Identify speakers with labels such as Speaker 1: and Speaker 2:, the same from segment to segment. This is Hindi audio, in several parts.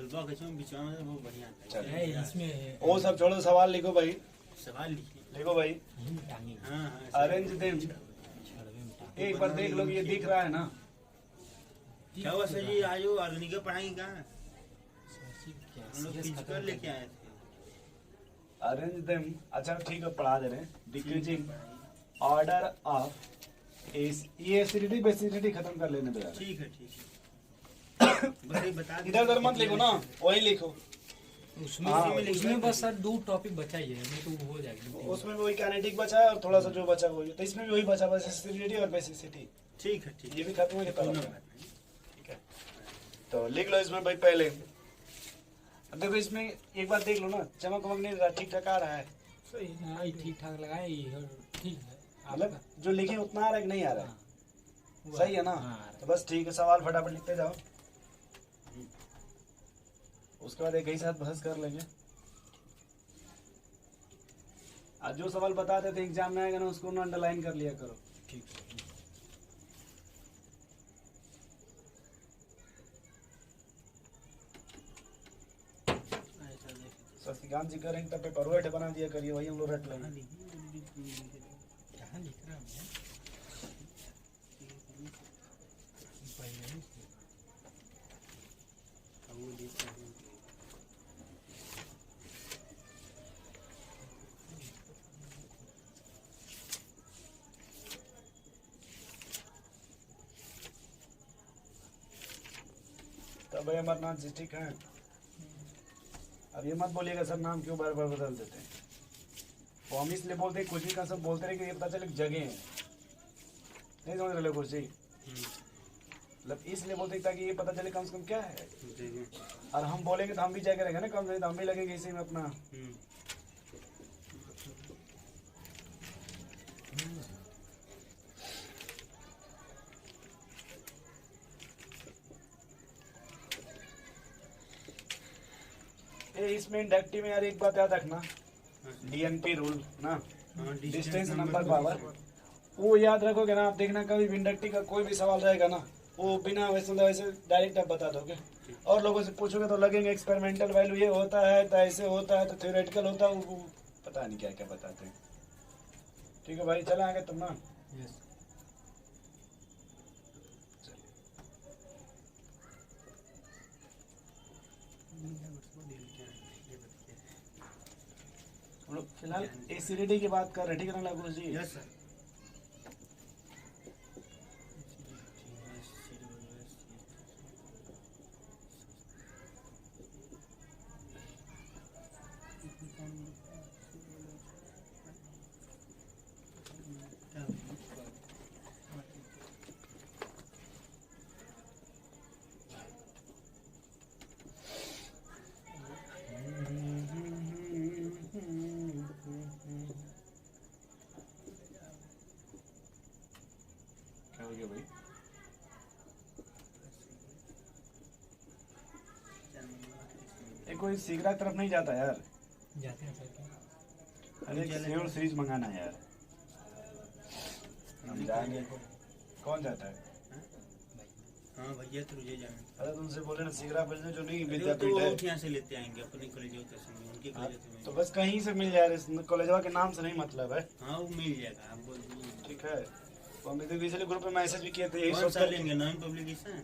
Speaker 1: बल्बा के बीच में वो बढ़िया था।
Speaker 2: चलिए इसमें
Speaker 3: वो सब छोड़ो, सवाल लिखो भाई,
Speaker 1: सवाल लिखिए।
Speaker 3: लिखो भाई।
Speaker 1: हाँ
Speaker 3: अरेंज देम, एक बार देख लो, ये दिख रहा है ना?
Speaker 1: क्या हुआ सर जी, आज वो ऑर्गेनिक पढ़ाएंगे कहाँ? हम लोग फिजिकल लेके आए थे।
Speaker 3: अरेंज देम, अच्छा ठीक है पढ़ा दे रहे हैं। डिक्रीजिंग ऑर्डर ऑफ ये एसिडिटी बेसिडिटी खत्म कर लेने दो यार।
Speaker 1: ठीक है ठीक है। बस ये बता
Speaker 3: इधर उधर मत लिखो ना, वही लिखो।
Speaker 2: उसमें बस सर 2 टॉपिक बचा ही है, नहीं तो हो जाएगा।
Speaker 3: उसमें भी वही काइनेटिक बचा है और थोड़ा सा जो बचा वही, तो इसमें भी वही बचा, बस एसिडिटी और बेसिसिटी।
Speaker 1: ठीक है ठीक
Speaker 3: ये भी खत्म हो गया।
Speaker 1: है।
Speaker 3: ठीक है, तो लिख लो इसमें भाई पहले। अब देखो इसमें एक बार देख लो ना, चमक वमक नहीं रहा, ठीक ठाक आ रहा है।
Speaker 2: सही हाँ, ठीक ठाक लगाए, ठीक है।
Speaker 3: मतलब जो लिखे उतना आ रहा है कि नहीं आ रहा है?
Speaker 2: हाँ,
Speaker 3: सही है ना?
Speaker 2: हाँ,
Speaker 3: तो बस ठीक है, सवाल फटाफट लिखते जाओ, उसके बाद एक ही साथ बहस कर लेंगे। आज जो सवाल बताते थे एग्जाम में आएगा ना, उसको ना अंडरलाइन कर लिया करो।
Speaker 2: ठीक है।
Speaker 3: शशिकांत जी करेंगे तब पेपर वेट बना दिया करिए, वही हम लोग रट लेंगे।
Speaker 2: कहाँ लिख रहा हूँ
Speaker 3: तब भाई अमरनाथ जी ठीक है। अब ये मत बोलिएगा सर नाम क्यों बार बार बदल देते हैं, वो हम इसलिए बोलते हैं कुछ भी का सब बोलते रहे कि ये पता चले जगह है, नहीं समझ रहे कुछ ही, मतलब इसलिए बोलते हैं ताकि ये पता चले कम से कम क्या है। और हम बोलेंगे तो हम भी जगह रहेंगे ना, कम से कम हम भी लगेंगे इसी में अपना। इसमें इंडक्टिव में यार एक बात याद रखना, डीएनपी रूल ना, डिस्टेंस नंबर पावर, वो याद रखोगे ना आप, देखना कभी भी इंडक्टिव का कोई भी सवाल रहेगा ना, वो बिना वैसे डायरेक्ट आप बता दोगे। और लोगों से पूछोगे तो लगेंगे एक्सपेरिमेंटल वैल्यू ये होता है तो ऐसे होता है, तो थ्योरेटिकल होता है, वो पता नहीं क्या क्या बताते हैं। ठीक है भाई, चले आगे तुम ना। हम लोग फिलहाल एसिडिटी की बात कर रहे, ठीक है ना लघु जी?
Speaker 1: Yes sir.
Speaker 3: क्या हो गया भाई? एक कोई सिगरा तरफ नहीं जाता यार,
Speaker 2: जाते हैं सर।
Speaker 3: अरे सेव और सीरीज मंगाना है यार, हम जाएंगे। कौन जाता है?
Speaker 1: हाँ भैया तो मुझे जाना।
Speaker 3: अरे तुमसे बोले ना सिगरा भेजने, जो नहीं
Speaker 1: तो
Speaker 3: विद्यापीठ है
Speaker 1: यहाँ से लेते आएंगे अपने कॉलेज उनके कॉलेज से।
Speaker 3: तो बस कहीं से मिल जाए, कॉलेजवा के नाम से नहीं मतलब है।
Speaker 1: हाँ वो मिल जाएगा, आप बोल दीजिए।
Speaker 3: ठीक है, तो हम तो इसलिए ग्रुप में मैसेज भी किए थे, यही
Speaker 1: कौन
Speaker 3: सोच
Speaker 1: सा लेंगे? Non publication?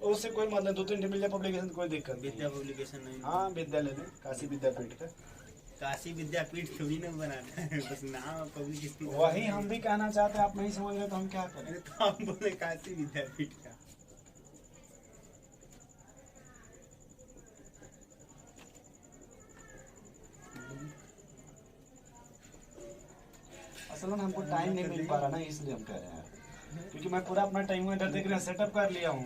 Speaker 3: उससे कोई मतलब 2-3 मिल जाए पब्लिकेशन, कोई दिक्कत नहीं।
Speaker 1: विद्या पब्लिकेशन नहीं?
Speaker 3: हाँ विद्यालय में, काशी विद्यापीठ का।
Speaker 1: काशी विद्यापीठ थोड़ी ना बनाता है, बस नाम पब्लिकेशन।
Speaker 3: वही हम भी कहना चाहते हैं, आप नहीं समझ रहे तो हम क्या करें?
Speaker 1: तो हम बोले काशी विद्यापीठ का।
Speaker 3: असल में हमको टाइम नहीं मिल पा रहा ना, इसलिए हम कह रहे हैं, क्योंकि मैं पूरा अपना टाइम इधर देख रहे हैं सेटअप कर लिया हूँ।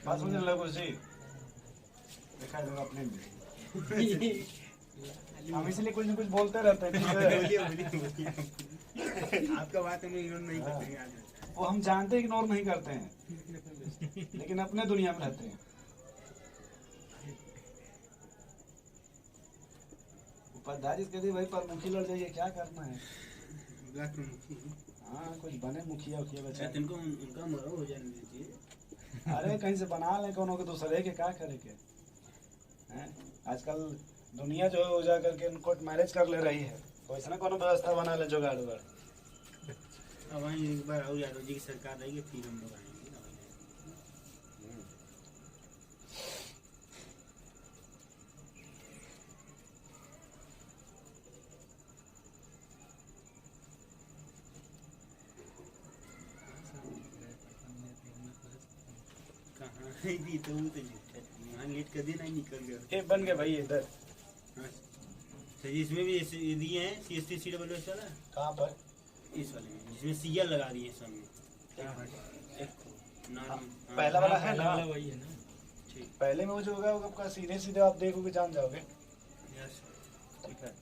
Speaker 3: बात समझ लगो जी, देखा है अपने भी हम इसलिए कुछ न कुछ बोलते रहते हैं।
Speaker 1: आपका बात हम इग्नोर नहीं करते।
Speaker 3: वो हम जानते इग्नोर नहीं करते हैं, लेकिन अपने दुनिया में रहते हैं। उपाध्याय कहते भाई प्रमुखी लड़ जाइए, क्या करना है? हाँ कुछ बने मुखिया उखिया बचा।
Speaker 1: उनका मरो हो जाने दीजिए।
Speaker 3: अरे कहीं से बना ले कोनो के दूसरे के क्या करे के हैं? आजकल दुनिया जो है वो जा करके कोर्ट मैरिज कर ले रही है, वैसे ना कोनो व्यवस्था बना ले जुगाड़ उगाड़।
Speaker 1: अब वहीं एक बार और यादव जी की सरकार रहेगी फिर हम लोग आएंगे। कहाँ दी तो वो तो झूठा है। वहाँ लेट कर देना ही निकल गया।
Speaker 3: ये बन गए भाई इधर।
Speaker 1: हाँ। सर इसमें भी ऐसे ये दिए हैं CST CWS वाला
Speaker 3: कहाँ पर?
Speaker 1: इस वाले में जिसमें सीएल लगा दिए सामने
Speaker 3: पहला वाला है
Speaker 2: पहला
Speaker 3: ना,
Speaker 2: वाला वही है ना।
Speaker 1: ठीक
Speaker 3: पहले में वो जो होगा वो आपका सीधे सीधे आप देखोगे जान जाओगे।
Speaker 1: यस
Speaker 3: ठीक है।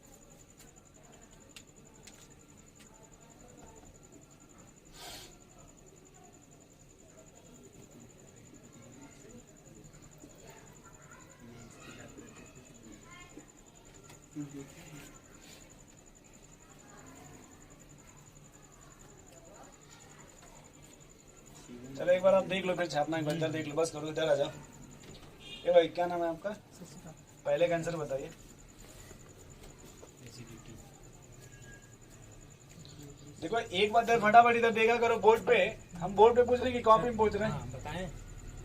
Speaker 3: चलो एक बार आप देख लो, फिर छापना एक बार देख लो, बस करो इधर आ जाओ। ये भाई क्या नाम है आपका? पहले का आंसर बताइए। देखो एक बार फटाफट इधर देखा करो बोर्ड पे, हम बोर्ड पे पूछ रहे हैं कि कॉपी में पूछ रहे हैं।
Speaker 2: हाँ, बताएं।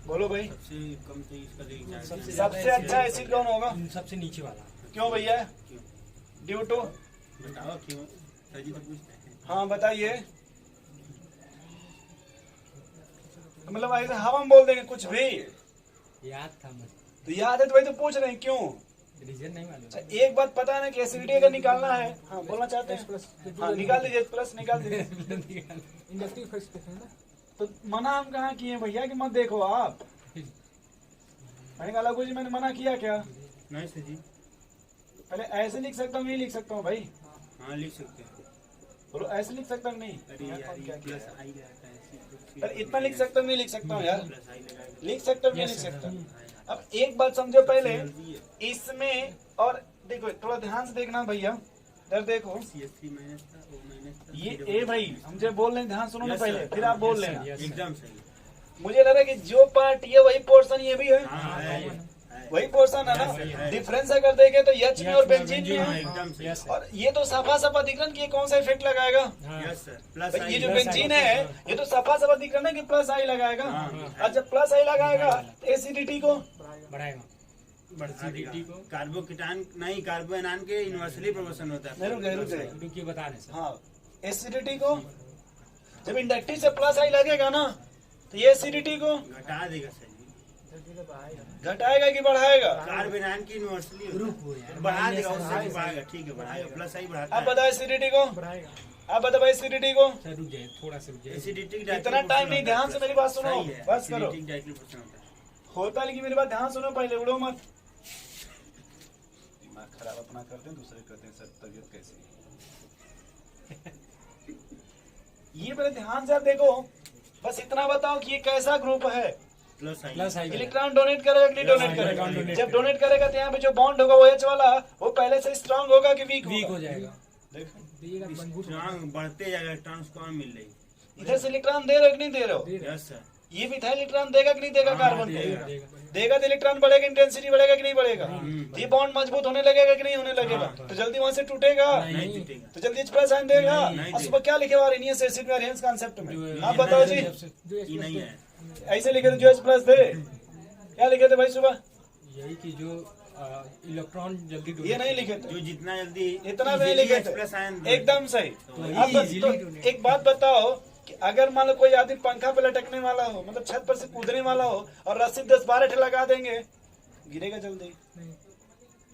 Speaker 3: बोलो भाई।
Speaker 1: सबसे कम तो इसका देखना
Speaker 3: सबसे अच्छा एसिड कौन होगा?
Speaker 2: सबसे नीचे वाला।
Speaker 3: क्यों भैया? Due to?
Speaker 1: बताओ क्यों सर जी तो पूछते हैं।
Speaker 3: हाँ बताइए। मतलब ऐसे हम बोल देंगे कुछ भी
Speaker 2: याद था मुझे,
Speaker 3: तो याद है तो वही तो पूछ रहे हैं क्यों।
Speaker 2: रीजन नहीं मालूम।
Speaker 3: अच्छा एक बात पता है ना कि एसिडिटी अगर निकालना है, हाँ बोलना चाहते हैं? हाँ निकाल दीजिए, प्लस निकाल दीजिए।
Speaker 2: इंडक्टिव फर्स्ट है ना।
Speaker 3: तो मना हम कहाँ किए भैया कि मत देखो आप? मैंने कहा लगू जी मैंने मना किया क्या?
Speaker 1: नहीं सर जी।
Speaker 3: पहले ऐसे लिख सकता हूँ, नहीं लिख सकता हूँ भाई?
Speaker 1: हाँ लिख सकते हैं।
Speaker 3: बोलो ऐसे लिख सकता हूँ नहीं?
Speaker 1: अरे यार
Speaker 3: क्या
Speaker 1: ये
Speaker 3: किया?
Speaker 1: प्लस आई रहता है
Speaker 3: पर इतना लिख सकता हूँ नहीं लिख सकता हूँ यार?
Speaker 1: प्लस आई लगाएगा
Speaker 3: लिख सकता हूँ नहीं लिख सकता हूँ? अब एक बात समझो पहले इसमें, और देखो थोड़ा ध्यान से देखना भैया, इधर देखो।
Speaker 1: CSC माइनस था O माइनस था
Speaker 3: ये ए भाई हम जब बोल रहे हैं ध्यान सुनो ना पहले, फिर आप बोल लेना।
Speaker 1: एकदम सही।
Speaker 3: मुझे लग रहा है कि जो पार्ट ये वही पोर्शन ये भी है,
Speaker 1: हाँ है
Speaker 3: वही पोर्शन है ना। डिफरेंस अगर देखे तो एच में और बेंजीन में
Speaker 1: हाँ
Speaker 3: है,
Speaker 1: एकदम सही।
Speaker 3: और ये तो सफा सफा दिख रहा है कि ये कौन सा इफेक्ट लगाएगा।
Speaker 1: यस सर प्लस
Speaker 3: भाई ये
Speaker 1: आई
Speaker 3: जो बेंजीन है ये तो सफा सफा दिख रहा है ना कि प्लस आई लगाएगा, और जब प्लस आई लगाएगा तो एसिडिटी को
Speaker 2: बढ़ाएगा।
Speaker 1: एसिडिटी को कार्बोकेटान नहीं कार्बोएनान के इन्वर्सली प्रोपोर्शन होता है।
Speaker 3: रुक जाए
Speaker 2: रुकिए बता रहे सर।
Speaker 3: हाँ एसिडिटी को जब इंडक्टिव से प्लस आई लगेगा ना तो ये एसिडिटी को
Speaker 1: घटा देगा सर जी।
Speaker 3: घटाएगा कि बढ़ाएगा?
Speaker 1: कार्बोएनान की इन्वर्सली बढ़ा देगा, उससे बढ़ाएगा। ठीक है बढ़ाएगा, प्लस आई बढ़ाता
Speaker 3: अब
Speaker 1: है।
Speaker 3: बताओ एसिडिटी को, अब बताओ भाई एसिडिटी को।
Speaker 2: सर रुक जाइए, थोड़ा सा रुक जाइए।
Speaker 1: एसिडिटी
Speaker 3: इतना टाइम नहीं, ध्यान से मेरी बात सुनो, बस करो। होता है लेकिन मेरी बात ध्यान सुनो पहले, उड़ो मत। दिमाग खराब अपना करते हैं, दूसरे करते हैं सब तबियत कैसी। ये पहले ध्यान से आप देखो, बस इतना बताओ कि ये कैसा ग्रुप है।
Speaker 2: प्लस आई
Speaker 3: इलेक्ट्रॉन डोनेट करेगा कि नहीं डोनेट
Speaker 2: Yes,
Speaker 3: करेगा?
Speaker 2: donate
Speaker 3: जब डोनेट करेगा तो यहाँ पे जो बॉन्ड होगा वो एच वाला वो पहले से स्ट्रांग होगा कि वीक
Speaker 2: हो जाएगा।
Speaker 3: देखो
Speaker 1: स्ट्रांग बढ़ते जाएगा, इलेक्ट्रॉन कौन मिल रही।
Speaker 3: इधर से इलेक्ट्रॉन दे रहे हो कि नहीं दे रहे हो?
Speaker 1: यस सर
Speaker 3: ये भी था इलेक्ट्रॉन देगा कि नहीं देगा?
Speaker 1: हाँ,
Speaker 3: कार्बन को
Speaker 1: देगा।
Speaker 3: देगा तो इलेक्ट्रॉन बढ़ेगा, इंटेंसिटी बढ़ेगा कि नहीं बढ़ेगा?
Speaker 1: हम्म।
Speaker 3: ये बॉन्ड मजबूत होने लगेगा कि नहीं होने लगेगा?
Speaker 1: हाँ।
Speaker 3: तो जल्दी वहां से टूटेगा,
Speaker 1: नहीं टूटेगा।
Speaker 3: तो जल्दी प्लस साइन देगा।
Speaker 1: नहीं
Speaker 3: और सुबह क्या लिखे हुआ रेनियस एसिड में अरेंज कॉन्सेप्ट में? आप बताओ जी,
Speaker 1: ये नहीं है।
Speaker 3: ऐसे लिखे थे जो एच प्लस थे, क्या लिखे थे भाई सुबह?
Speaker 2: यही कि जो इलेक्ट्रॉन जल्दी
Speaker 3: ये नहीं लिखे थे,
Speaker 1: जो जितना जल्दी
Speaker 3: इतना नहीं लिखे थे,
Speaker 1: प्लस आयन
Speaker 3: एकदम सही।
Speaker 2: तो
Speaker 3: अब
Speaker 2: easily
Speaker 3: तो
Speaker 2: donate।
Speaker 3: एक बात बताओ कि अगर मान लो कोई आदमी पंखा पे लटकने वाला हो, मतलब छत पर से कूदने वाला हो, और रस्सी 10-12 ठे लगा देंगे, गिरेगा जल्दी?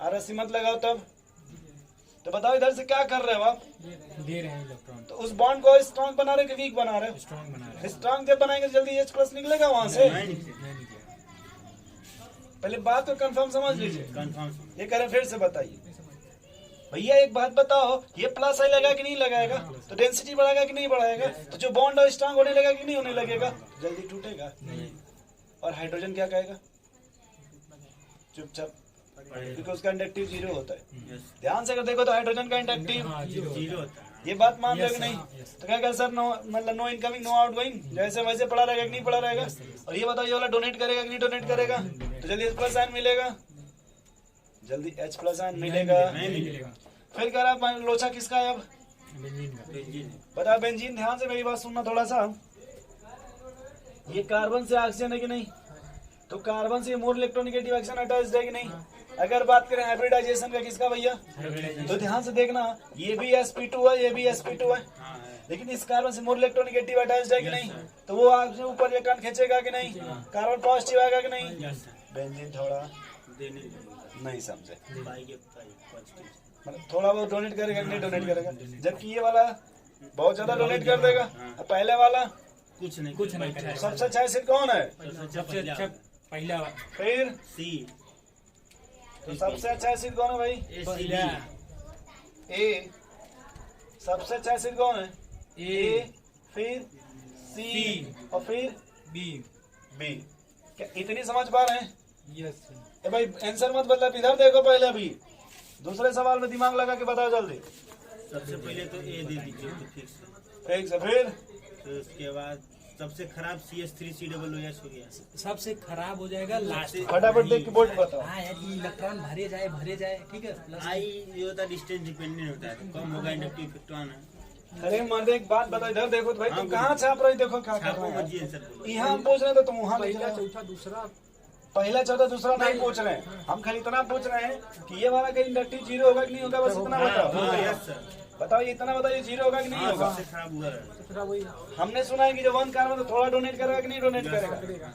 Speaker 3: और रस्सी मत लगाओ तब तो बताओ इधर से क्या कर रहे हो आप?
Speaker 2: दे रहे हैं इलेक्ट्रॉन,
Speaker 3: तो उस बॉन्ड को स्ट्रांग बना रहे हो कि वीक बना रहे हो?
Speaker 2: स्ट्रॉन्ग बना रहे हैं।
Speaker 3: स्ट्रांग जब बनाएंगे जल्दी एच प्लस निकलेगा वहां से।
Speaker 1: नहीं
Speaker 2: नहीं निकलेगा।
Speaker 3: पहले बात तो कंफर्म समझ लीजिए।
Speaker 1: कंफर्म।
Speaker 3: ये कह रहे फिर से बताइए भैया, एक बात बताओ, ये प्लस आई लगा कि नहीं लगाएगा? तो डेंसिटी बढ़ाएगा कि नहीं बढ़ाएगा? तो जो बॉन्ड है स्ट्रांग होने लगेगा कि नहीं होने लगेगा? जल्दी टूटेगा। और हाइड्रोजन क्या कहेगा? चुपचाप, क्योंकि उसका इंडक्टिव 0 होता है।
Speaker 1: यस
Speaker 3: ध्यान से अगर देखो तो हाइड्रोजन का इंडक्टिव
Speaker 2: हाँ, जीरो
Speaker 1: जीरो होता है।
Speaker 3: ये बात मान
Speaker 2: Yes,
Speaker 3: लो कि नहीं?
Speaker 2: हाँ, yes.
Speaker 3: तो क्या कह सर नो मतलब नो इनकमिंग नो आउटगोइंग जैसे वैसे पड़ा रहेगा कि नहीं पड़ा रहेगा? और ये बताओ ये वाला डोनेट करेगा कि नहीं डोनेट करेगा? तो जल्दी H प्लस साइन मिलेगा, जल्दी H प्लस साइन मिलेगा।
Speaker 2: नहीं मिलेगा।
Speaker 3: फिर कह रहा है लोचा किसका है अब?
Speaker 2: बेंजीन का।
Speaker 1: बेंजीन
Speaker 3: बता बेंजीन, ध्यान से मेरी बात सुनना थोड़ा सा। ये कार्बन से ऑक्सीजन है कि नहीं? तो कार्बन से मोर इलेक्ट्रोनेगेटिव एक्शन अटैच्ड है कि नहीं? अगर बात करें हाइब्रिडाइजेशन का किसका भैया, तो ध्यान से देखना, ये भी sp2 है, ये भी sp2 है,
Speaker 1: हाँ है
Speaker 3: लेकिन इस कार्बन से मोर इलेक्ट्रोनेगेटिव अटैच्ड है कि नहीं? तो वो आपसे ऊपर इलेक्ट्रॉन खींचेगा कि नहीं? कार्बन पॉजिटिव आएगा कि नहीं?
Speaker 1: यस
Speaker 3: बेंजीन थोड़ा
Speaker 1: देने देंगे
Speaker 3: नहीं समझे,
Speaker 1: पाई के पाई पॉजिटिव
Speaker 3: मतलब थोड़ा बहुत डोनेट करेगा कि नहीं डोनेट करेगा? जबकि ये वाला बहुत ज्यादा डोनेट कर देगा। अब पहले वाला
Speaker 1: कुछ नहीं
Speaker 2: कुछ नहीं करेगा।
Speaker 3: सबसे अच्छा एसिड कौन है?
Speaker 2: सबसे अच्छा पहला
Speaker 3: फिर
Speaker 1: सी
Speaker 3: तो सबसे अच्छा एसिड कौन है भाई?
Speaker 2: पहला
Speaker 3: ए। सबसे अच्छा एसिड कौन है?
Speaker 2: ए,
Speaker 3: फिर सी
Speaker 2: C,
Speaker 3: और फिर
Speaker 2: बी।
Speaker 3: बी। क्या इतनी समझ पा रहे हैं?
Speaker 2: यस।
Speaker 3: ए भाई आंसर मत बदला, इधर देखो पहले, अभी दूसरे सवाल में दिमाग लगा के बताओ जल्दी।
Speaker 1: सबसे पहले तो ए दे दीजिए तो फिक्स
Speaker 3: ठीक से फिर
Speaker 1: तो उसके बाद सबसे खराब CH3COOH हो गया
Speaker 2: सबसे खराब हो जाएगा लास्ट।
Speaker 3: फटाफट देख के बोर्ड बताओ।
Speaker 2: हाँ यार, ये इलेक्ट्रॉन भरे जाए, ठीक है। प्लस
Speaker 1: आई ये होता है डिस्टेंस डिपेंडेंट होता है तो कम होगा इंडक्टिव इफेक्ट आना
Speaker 3: अरे मर्द एक बात बताओ, इधर देखो तो भाई, तुम
Speaker 1: हाँ,
Speaker 3: कहाँ छाप रहे हो? देखो क्या कर
Speaker 1: छापो
Speaker 3: रहे
Speaker 1: मत जी
Speaker 3: हैं।
Speaker 1: आंसर बोलो
Speaker 3: यहाँ हम पूछ रहे हैं तो तुम वहाँ लिख
Speaker 2: पहला,
Speaker 3: रहे हो।
Speaker 2: चौथा, दूसरा।
Speaker 3: पहला चौथा दूसरा नहीं पूछ रहे हैं हम, खाली इतना पूछ रहे हैं कि ये वाला कहीं इंडक्टिव जीरो होगा कि नहीं होगा, बस इतना बताओ।
Speaker 1: हाँ यस सर
Speaker 3: बताओ ये इतना बताओ, ये जीरो होगा कि नहीं
Speaker 1: हाँ
Speaker 3: होगा?
Speaker 1: सबसे खराब हुआ है
Speaker 2: दूसरा वही।
Speaker 3: हमने सुना है कि जो 1 कार्बन तो थोड़ा डोनेट करेगा कि नहीं डोनेट करेगा?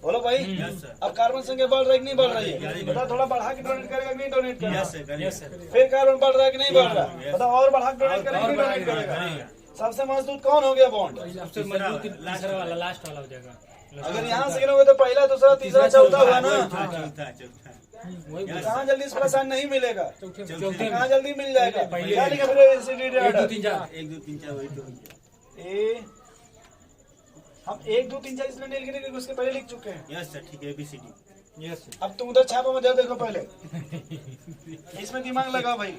Speaker 3: बोलो भाई।
Speaker 1: यस सर
Speaker 3: अब कार्बन संख्या बढ़ रहा है कि नहीं बढ़ रही है? बताओ थोड़ा बढ़ा के डोनेट करेगा कि नहीं डोनेट करेगा?
Speaker 1: Yes sir
Speaker 2: yes sir.
Speaker 3: फिर कार्बन बढ़ रहा है कि नहीं बढ़ रहा?
Speaker 1: Yes.
Speaker 3: बताओ और बढ़ा के डोनेट करेगा कि नहीं डोनेट करेगा? सबसे मजबूत कौन हो गया बॉन्ड?
Speaker 2: सबसे मजबूत तीसरा वाला, लास्ट वाला हो जाएगा।
Speaker 3: अगर यहाँ से गिनोगे तो पहला दूसरा तीसरा चौथा हुआ ना।
Speaker 1: चौथा चौथा
Speaker 2: वही
Speaker 1: Yes.
Speaker 3: कहाँ जल्दी इस प्लस नहीं मिलेगा?
Speaker 2: चौथे
Speaker 3: कहाँ जल्दी मिल जाएगा?
Speaker 2: पहले-
Speaker 3: क्या लिखा फिर एसिडिटी
Speaker 2: 1 2
Speaker 3: ऑर्डर?
Speaker 2: 3 4।
Speaker 1: 1 2 3 4 वही तो हो गया
Speaker 3: ए हम 1 2 3 4 इसलिए नहीं लिखने क्योंकि उसके पहले लिख चुके हैं।
Speaker 1: यस सर ठीक है ABCD
Speaker 2: यस।
Speaker 3: अब तुम उधर छापो में देखो पहले, इसमें दिमाग लगाओ भाई।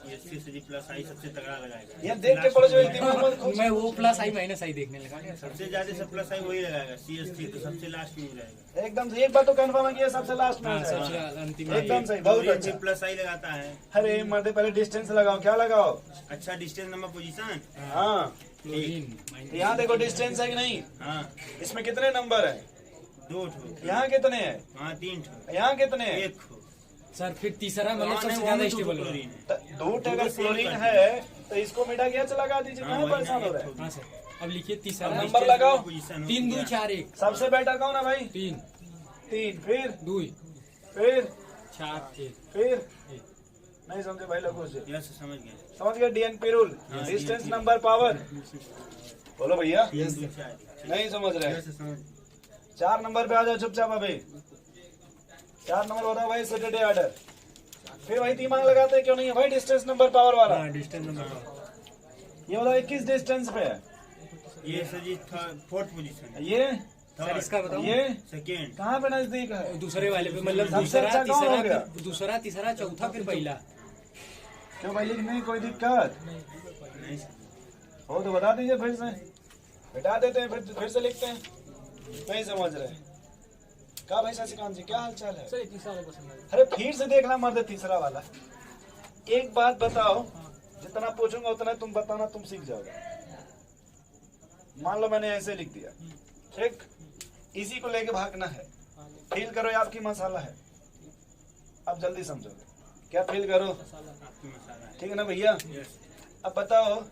Speaker 1: CH3 से प्लस आई सबसे तगड़ा लगाएगा
Speaker 3: ये देख के पढ़ो जो एक दिमाग मत खोज।
Speaker 2: मैं वो प्लस आई माइनस आई देखने लगा।
Speaker 1: सबसे ज्यादा सब प्लस आई वही लगाएगा CH3 तो सबसे लास्ट में जाएगा
Speaker 3: एकदम से एक बात तो कंफर्म है कि ये सबसे लास्ट में
Speaker 2: हाँ,
Speaker 3: है।
Speaker 2: सबसे अंतिम में।
Speaker 3: एकदम सही, बहुत अच्छा।
Speaker 1: प्लस आई लगाता है
Speaker 3: अरे मर्दे पहले डिस्टेंस लगाओ, क्या लगाओ?
Speaker 1: अच्छा डिस्टेंस नंबर पोजीशन
Speaker 3: हाँ
Speaker 2: क्लोरीन।
Speaker 3: यहाँ देखो डिस्टेंस है कि नहीं?
Speaker 1: हाँ
Speaker 3: इसमें कितने नंबर है?
Speaker 1: 2 ठो
Speaker 3: यहाँ कितने हैं?
Speaker 1: हाँ 3 ठो
Speaker 3: यहाँ कितने हैं?
Speaker 1: 1 ठो
Speaker 2: सर फिर तीसरा मतलब
Speaker 1: हाँ,
Speaker 2: सबसे
Speaker 1: नहीं,
Speaker 2: ज्यादा
Speaker 1: वहाँ
Speaker 2: स्टेबल
Speaker 1: तो
Speaker 2: हो।
Speaker 1: क्लोरीन है।
Speaker 3: तो दो अगर क्लोरीन है तो इसको मिटा के अच्छा लगा दीजिए,
Speaker 1: हाँ,
Speaker 3: कहाँ
Speaker 1: वही
Speaker 3: परेशान
Speaker 1: ना,
Speaker 3: हो रहे हैं?
Speaker 1: एक
Speaker 2: हाँ सर, अब लिखिए तीसरा।
Speaker 3: अब नंबर
Speaker 1: डिस्टेंस
Speaker 3: लगाओ।
Speaker 1: नंबर पोजीशन हो
Speaker 2: 3 2
Speaker 1: गया।
Speaker 2: 4 1
Speaker 3: सबसे बेटर कौन है भाई?
Speaker 2: 3
Speaker 3: 3 फिर
Speaker 2: 2
Speaker 3: फिर
Speaker 2: 4 1
Speaker 3: फिर नहीं समझे भाई लोगों से?
Speaker 1: यस समझ गए
Speaker 3: समझ गए DNP रूल,
Speaker 1: हाँ,
Speaker 3: डिस्टेंस
Speaker 1: DNP
Speaker 3: नंबर पावर। बोलो भैया
Speaker 1: 3 2 4
Speaker 3: नहीं समझ रहे?
Speaker 1: यस समझ
Speaker 3: 4 नंबर पे आ जाओ चुपचाप अभी। 4 नंबर बताओ भाई सैटरडे ऑर्डर। फिर वही दिमाग लगाते हैं क्यों नहीं है भाई? डिस्टेंस नंबर पावर वाला
Speaker 2: हाँ, डिस्टेंस नंबर।
Speaker 3: ये बताओ किस डिस्टेंस पे है?
Speaker 1: ये सर जी 4th पोजीशन है
Speaker 3: ये
Speaker 2: सर इसका बताओ।
Speaker 3: ये
Speaker 1: सेकंड
Speaker 3: कहाँ पे नजदीक है?
Speaker 2: दूसरे वाले पे मतलब
Speaker 3: सबसे
Speaker 2: दूसरा
Speaker 3: अच्छा कौन हो गया?
Speaker 2: दूसरा तीसरा चौथा फिर पहला।
Speaker 3: क्यों भाई लिखने में कोई दिक्कत
Speaker 1: नहीं
Speaker 3: हो तो बता दीजिए फिर से, बिठा देते हैं फिर से लिखते हैं। नहीं समझ रहे? क्या भाई शशिकांत जी क्या हाल चाल है?
Speaker 2: सर तीसरा वाला पसंद आया।
Speaker 3: अरे फिर से देखना मर्द तीसरा वाला। एक बात बताओ, जितना पूछूंगा उतना तुम बताना, तुम सीख जाओगे। मान लो मैंने ऐसे लिख दिया, ठीक, इसी को लेके भागना है। फील करो ये आपकी मसाला है। अब जल्दी समझोगे क्या? फील करो,
Speaker 1: आपकी मसाला है
Speaker 3: ठीक है ना भैया?
Speaker 1: यस
Speaker 3: अब बताओ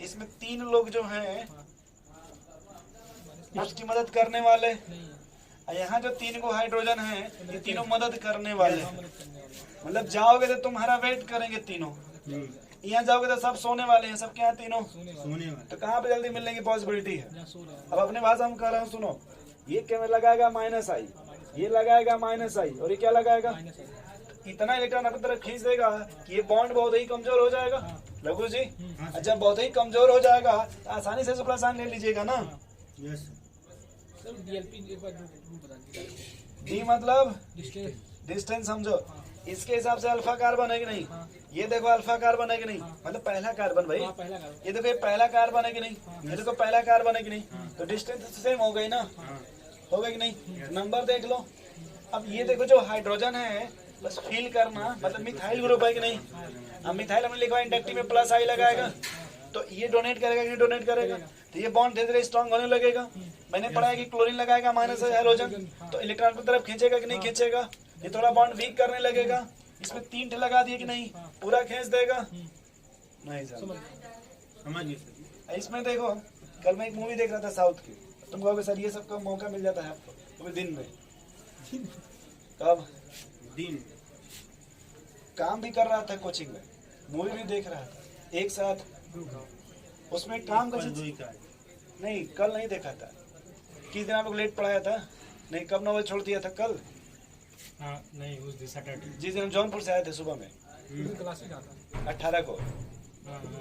Speaker 3: इसमें 3 लोग जो हैं उसकी मदद करने वाले, और यहाँ जो 3 को हाइड्रोजन है ये तीनों मदद करने वाले हैं। मतलब जाओगे तो तुम्हारा वेट करेंगे तीनों, यहाँ जाओगे तो सब सोने वाले हैं। सब क्या है? तीनों
Speaker 1: सोने वाला
Speaker 3: तो कहाँ पे जल्दी मिलने की पॉसिबिलिटी है? अब अपने भाषा में कह रहा हूँ, सुनो। ये क्या लगाएगा -I, ये लगाएगा -I, और ये क्या लगाएगा? इतना इलेक्ट्रॉन अपनी तरफ खींच देगा कि ये बॉन्ड बहुत ही कमजोर हो जाएगा। लघु जी जब बहुत ही कमजोर हो जाएगा तो आसानी से प्लस ले लीजिएगा ना।
Speaker 1: यस
Speaker 3: डी मतलब डिस्टेंस समझो। इसके हिसाब से अल्फा कार्बन है कि नहीं? ये देखो अल्फा कार्बन है कि नहीं? मतलब पहला कार्बन भाई,
Speaker 2: हाँ, पहला कार्बन।
Speaker 3: ये देखो ये पहला कार्बन है कि नहीं? ये देखो पहला कार्बन है कि नहीं? तो डिस्टेंस सेम हो गई ना, हो गई कि नहीं? नंबर देख लो। अब ये देखो जो हाइड्रोजन है बस फील करना, मतलब मिथाइल ग्रुप है कि नहीं? अब मिथाइल हमने लिखा इंडक्टिव में प्लस आई लगाएगा तो ये डोनेट करेगा कि नहीं डोनेट करेगा? तो ये बॉन्ड धीरे धीरे स्ट्रॉन्ग होने लगेगा। मैंने पढ़ा है कि क्लोरीन लगाएगा माइनस हाइड्रोजन तो इलेक्ट्रॉन की तरफ खींचेगा कि नहीं खींचेगा? ये थोड़ा बॉन्ड वीक करने लगेगा। इसमें 3 लगा दिए कि नहीं? पूरा खींच देगा नहीं सर।
Speaker 1: समझ गए सर।
Speaker 3: इसमें देखो कल मैं एक मूवी देख रहा था साउथ की, तुम कहोगे सर ये सबका मौका मिल जाता है आपको वो भी दिन में? कब?
Speaker 1: दिन
Speaker 3: काम भी कर रहा था कोचिंग में, मूवी भी देख रहा था एक साथ। उसमें काम का नहीं, कल नहीं देखा था। किस दिन आप लोग लेट पढ़ाया था? नहीं, कब 9 बजे छोड़ दिया था? कल
Speaker 2: हाँ, नहीं उस दिन सैटरडे
Speaker 3: जिस दिन हम जौनपुर से आए थे सुबह में,
Speaker 2: क्लास में था
Speaker 3: 18 को।